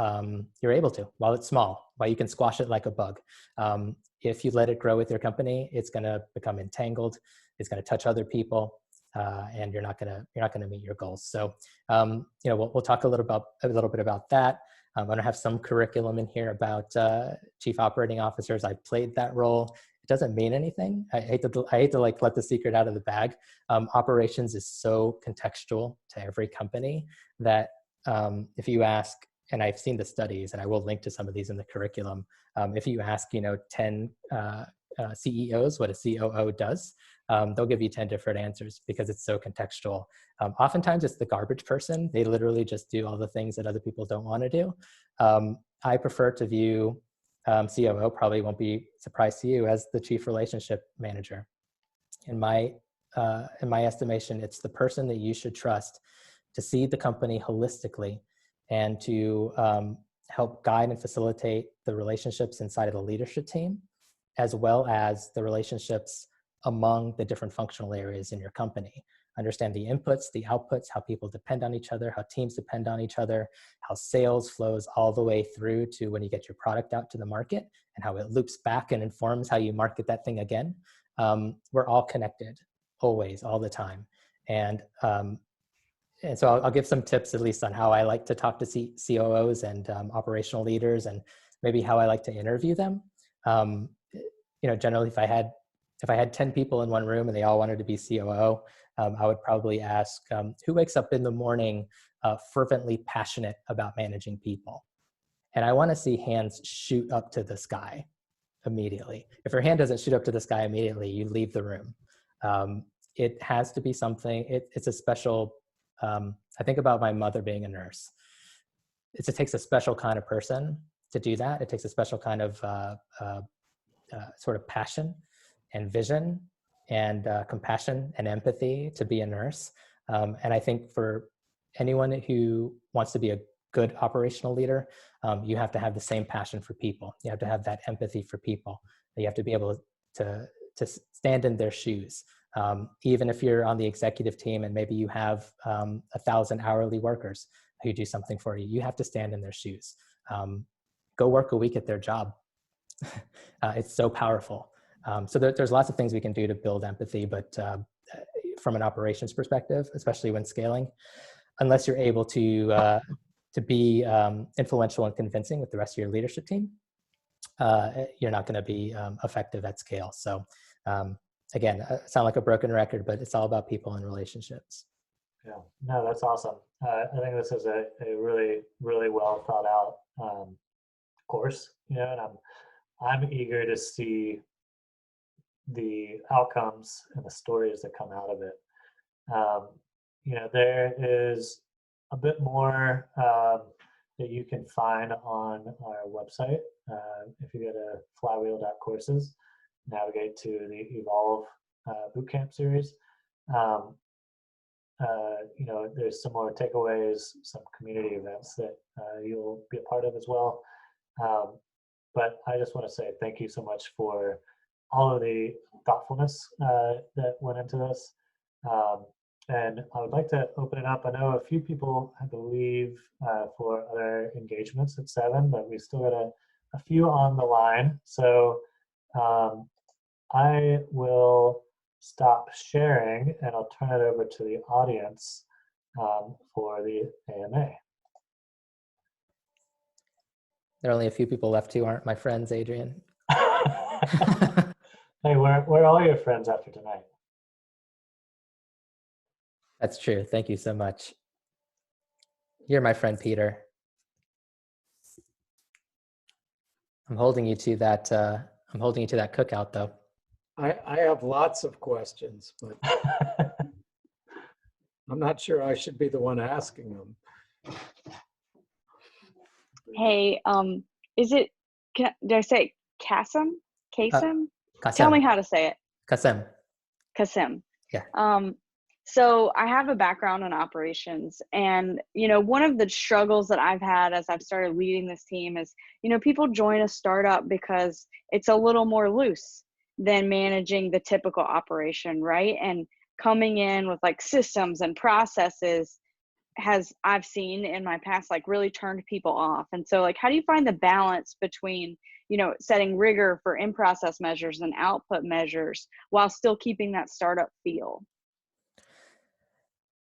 you're able to, while it's small, while you can squash it like a bug. If you let it grow with your company, it's going to become entangled. It's going to touch other people. And you're not gonna meet your goals. So we'll talk a little bit about that. I'm going to have some curriculum in here about chief operating officers. I played that role. It doesn't mean anything. I hate to like let the secret out of the bag. Operations is so contextual to every company that if you ask, and I've seen the studies, and I will link to some of these in the curriculum. If you ask 10 CEOs what a COO does, they'll give you 10 different answers because it's so contextual. Oftentimes it's the garbage person. They literally just do all the things that other people don't want to do. I prefer to view COO, probably won't be surprised to you, as the chief relationship manager. In my estimation, it's the person that you should trust to see the company holistically and to help guide and facilitate the relationships inside of the leadership team, as well as the relationships among the different functional areas in your company. Understand the inputs, the outputs, how people depend on each other, how teams depend on each other, how sales flows all the way through to when you get your product out to the market, and how it loops back and informs how you market that thing again. We're all connected, always, all the time. And so I'll give some tips, at least on how I like to talk to COOs and operational leaders, and maybe how I like to interview them. Generally, if I had 10 people in one room and they all wanted to be COO, I would probably ask, who wakes up in the morning fervently passionate about managing people? And I want to see hands shoot up to the sky immediately. If your hand doesn't shoot up to the sky immediately, you leave the room. It has to be something, it's a special, I think about my mother being a nurse. It takes a special kind of person to do that. It takes a special kind of sort of passion and vision and compassion and empathy to be a nurse. And I think for anyone who wants to be a good operational leader, you have to have the same passion for people. You have to have that empathy for people. You have to be able to stand in their shoes. Even if you're on the executive team and maybe you have 1,000 hourly workers who do something for you, you have to stand in their shoes. Go work a week at their job. It's so powerful. So there's lots of things we can do to build empathy, but from an operations perspective, especially when scaling, unless you're able to be influential and convincing with the rest of your leadership team, you're not going to be effective at scale. So again, I sound like a broken record, but it's all about people and relationships. Yeah, no, that's awesome. I think this is a really, really well thought out course, and I'm eager to see the outcomes and the stories that come out of it. There is a bit more that you can find on our website. If you go to flywheel.courses, navigate to the Evolve Bootcamp series. There's some more takeaways, some community events that you'll be a part of as well. But I just want to say thank you so much for all of the thoughtfulness that went into this. And I would like to open it up. I know a few people had to leave for other engagements at 7, but we still got a few on the line. So I will stop sharing and I'll turn it over to the audience for the AMA. There are only a few people left who aren't my friends, Adrian. Hey, where are all your friends after tonight? That's true. Thank you so much. You're my friend, Peter. I'm holding you to that. I'm holding you to that cookout, though. I have lots of questions, but I'm not sure I should be the one asking them. Hey, did I say Kasem? Kasem? Kasem. Tell me how to say it. Kasem. Kasem. Yeah. So I have a background in operations, and one of the struggles that I've had as I've started leading this team is, people join a startup because it's a little more loose than managing the typical operation, right? And coming in with like systems and processes I've seen in my past, like really turned people off. And so like, how do you find the balance between, setting rigor for in-process measures and output measures while still keeping that startup feel?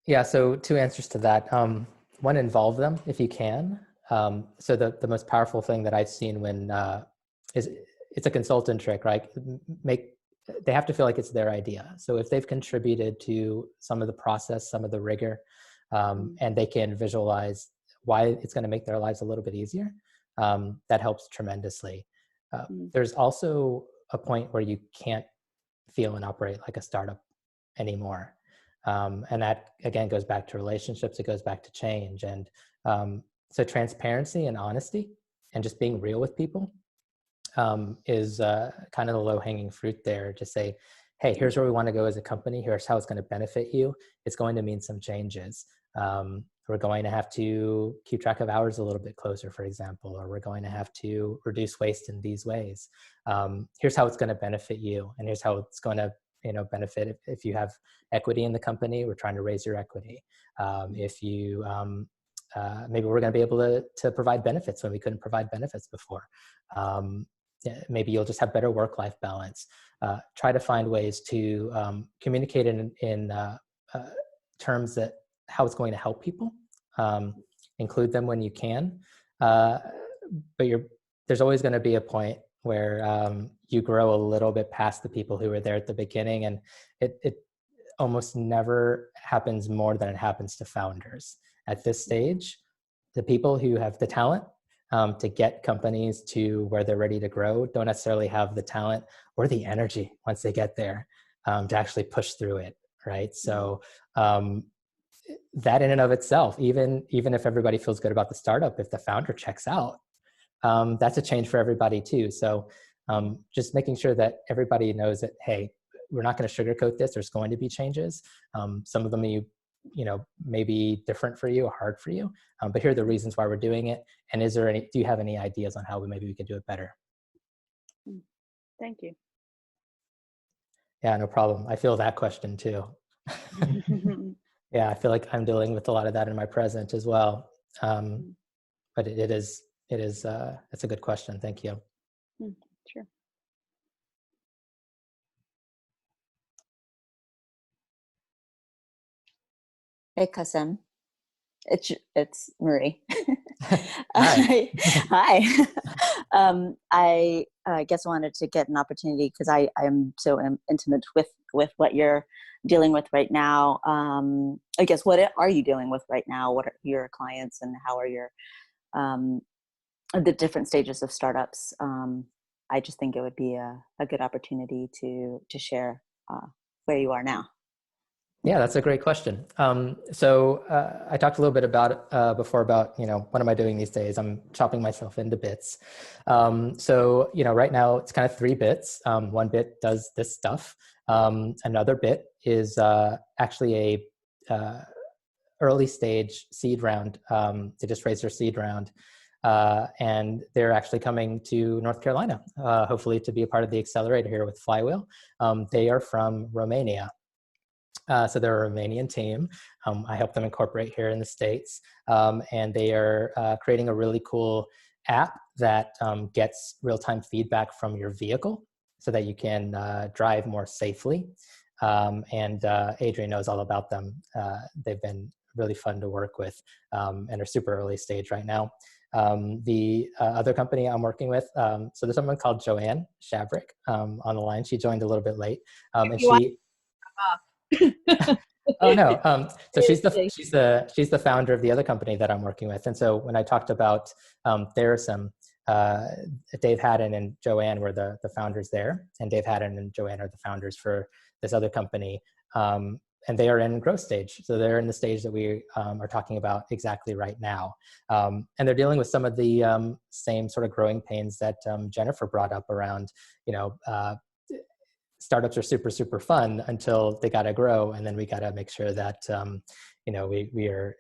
Yeah, so 2 answers to that. One, involve them if you can. So the most powerful thing that I've seen when it's a consultant trick, right? They have to feel like it's their idea. So if they've contributed to some of the process, some of the rigor, and they can visualize why it's going to make their lives a little bit easier, that helps tremendously. There's also a point where you can't feel and operate like a startup anymore. And that, again, goes back to relationships. It goes back to change. And so transparency and honesty and just being real with people is kind of the low-hanging fruit there. Just say, hey, here's where we want to go as a company. Here's how it's going to benefit you. It's going to mean some changes. We're going to have to keep track of hours a little bit closer, for example, or we're going to have to reduce waste in these ways. Here's how it's going to benefit you, and here's how it's going to benefit if you have equity in the company. We're trying to raise your equity. If you maybe we're going to be able to provide benefits when we couldn't provide benefits before. Maybe you'll just have better work-life balance. Try to find ways to communicate in terms that how it's going to help people. Include them when you can. But there's always going to be a point where you grow a little bit past the people who were there at the beginning, and it almost never happens more than it happens to founders. At this stage, the people who have the talent to get companies to where they're ready to grow don't necessarily have the talent or the energy once they get there to actually push through it, right? So that in and of itself, even if everybody feels good about the startup, if the founder checks out, that's a change for everybody too. So just making sure that everybody knows that, hey, we're not going to sugarcoat this. There's going to be changes. Some of them may be different for you or hard for you, but here are the reasons why we're doing it. And do you have any ideas on how maybe we can do it better? Thank you. Yeah, no problem. I feel that question too. Yeah, I feel like I'm dealing with a lot of that in my present as well. But it's a good question. Thank you. Sure. Hey, Kasem. It's Marie. Hi. Hi. I guess I wanted to get an opportunity because I am so intimate with what you're dealing with right now. I guess, what are you dealing with right now? What are your clients, and how are your the different stages of startups? I just think it would be a good opportunity to share where you are now. Yeah, that's a great question. So I talked a little bit about before about, what am I doing these days? I'm chopping myself into bits. So, right now it's kind of 3 bits. One bit does this stuff. Another bit is actually a early stage seed round. They just raised their seed round. And they're actually coming to North Carolina, hopefully to be a part of the accelerator here with Flywheel. They are from Romania. So they're a Romanian team. I help them incorporate here in the States. And they are creating a really cool app that gets real-time feedback from your vehicle so that you can drive more safely. And Adrian knows all about them. They've been really fun to work with and are super early stage right now. The other company I'm working with, so there's someone called Joanne Shabrick on the line. She joined a little bit late. And she... Oh no! So she's the founder of the other company that I'm working with. And so when I talked about Therism, Dave Haddon and Joanne were the founders there, and Dave Haddon and Joanne are the founders for this other company. And they are in growth stage, so they're in the stage that we are talking about exactly right now. And they're dealing with some of the same sort of growing pains that Jennifer brought up around, startups are super, super fun until they got to grow. And then we got to make sure that, we are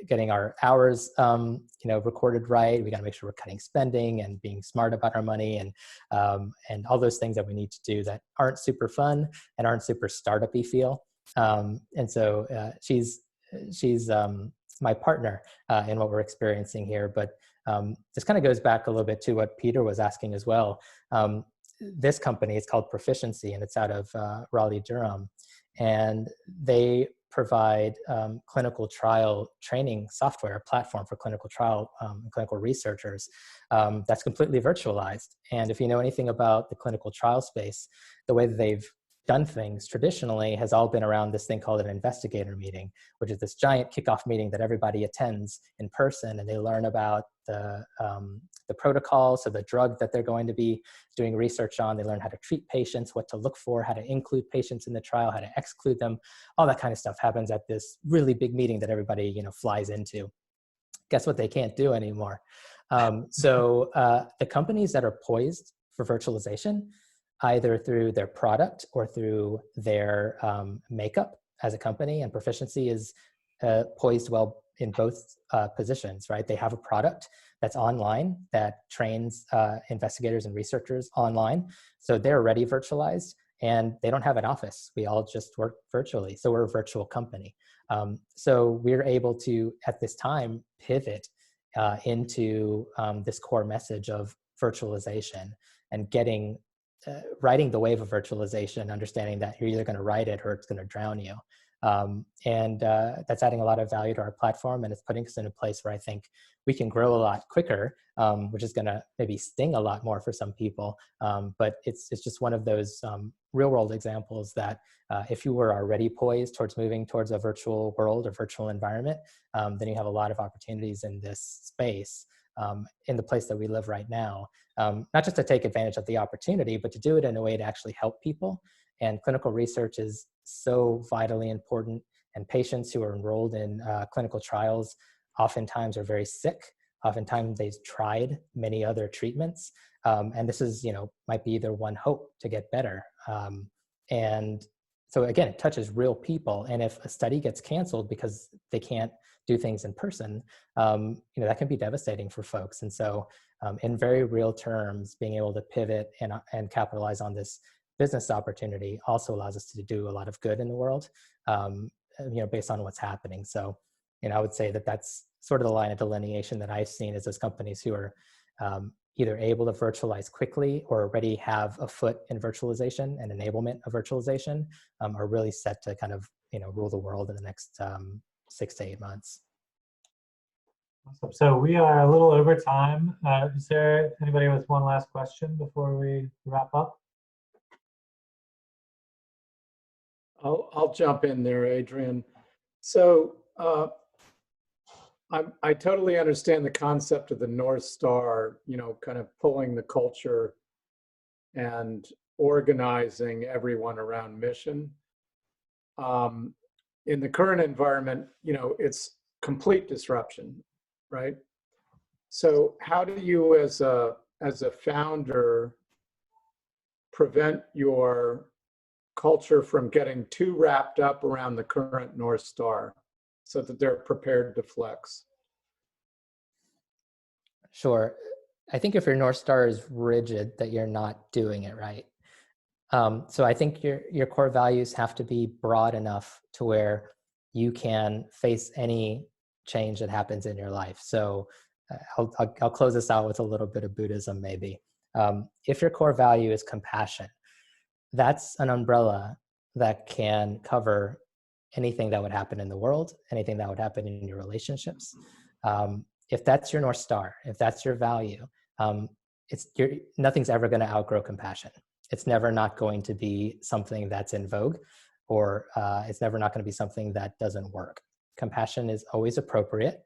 getting our hours, recorded right. We got to make sure we're cutting spending and being smart about our money and all those things that we need to do that aren't super fun and aren't super startup-y feel. And so she's my partner in what we're experiencing here. But this kind of goes back a little bit to what Peter was asking as well. This company is called Proficiency, and it's out of Raleigh, Durham. And they provide clinical trial training software, a platform for clinical trial clinical researchers that's completely virtualized. And if you know anything about the clinical trial space, the way that they've done things traditionally has all been around this thing called an investigator meeting, which is this giant kickoff meeting that everybody attends in person, and they learn about the protocol, so the drug that they're going to be doing research on. They learn how to treat patients, what to look for, how to include patients in the trial, how to exclude them. All that kind of stuff happens at this really big meeting that everybody flies into. Guess what they can't do anymore? So the companies that are poised for virtualization, either through their product or through their makeup as a company, and Proficiency is poised well in both positions, right? They have a product that's online that trains investigators and researchers online. So they're already virtualized and they don't have an office. We all just work virtually. So we're a virtual company. So we're able to, at this time, pivot into this core message of virtualization and getting, riding the wave of virtualization, understanding that you're either going to ride it or it's going to drown you. That's adding a lot of value to our platform, and it's putting us in a place where I think we can grow a lot quicker, which is going to maybe sting a lot more for some people. But it's just one of those real world examples that if you were already poised towards moving towards a virtual world or virtual environment, then you have a lot of opportunities in this space, in the place that we live right now, not just to take advantage of the opportunity, but to do it in a way to actually help people. And clinical research is so vitally important, and patients who are enrolled in clinical trials oftentimes are very sick. Oftentimes they've tried many other treatments, and this is, might be their one hope to get better. And so again, it touches real people. And if a study gets canceled because they can't do things in person, that can be devastating for folks. And so in very real terms, being able to pivot and capitalize on this business opportunity also allows us to do a lot of good in the world, based on what's happening. So, I would say that that's sort of the line of delineation that I've seen is those companies who are either able to virtualize quickly or already have a foot in virtualization and enablement of virtualization are really set to kind of, rule the world in the next 6 to 8 months. Awesome. So we are a little over time. Is there anybody with one last question before we wrap up? I'll jump in there, Adrian. So I totally understand the concept of the North Star, kind of pulling the culture and organizing everyone around mission. In the current environment, it's complete disruption, right? So how do you, as a founder, prevent your culture from getting too wrapped up around the current North Star so that they're prepared to flex? Sure. I think if your North Star is rigid, that you're not doing it right. So I think your core values have to be broad enough to where you can face any change that happens in your life. So I'll close this out with a little bit of Buddhism, maybe. If your core value is compassion, that's an umbrella that can cover anything that would happen in the world, anything that would happen in your relationships. If that's your North Star, if that's your value, nothing's ever going to outgrow compassion. It's never not going to be something that's in vogue, or it's never not going to be something that doesn't work. Compassion is always appropriate,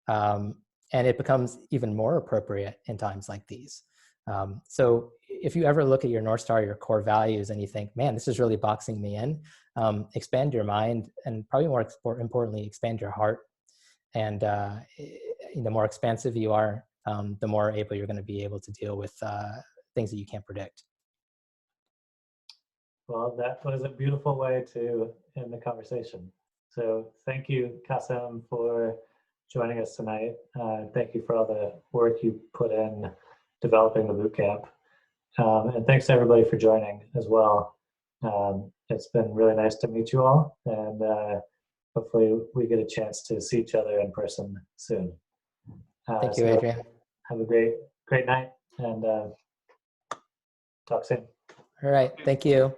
and it becomes even more appropriate in times like these. So if you ever look at your North Star, your core values, and you think, man, this is really boxing me in, expand your mind, and probably more importantly, expand your heart. And the more expansive you are, the more able you're going to be able to deal with things that you can't predict. Well, that was a beautiful way to end the conversation. So thank you, Kasem, for joining us tonight. Thank you for all the work you put in developing the bootcamp. And thanks to everybody for joining as well. It's been really nice to meet you all, and hopefully we get a chance to see each other in person soon. Thank you, Adrian. Have a great night, and talk soon. All right, thank you.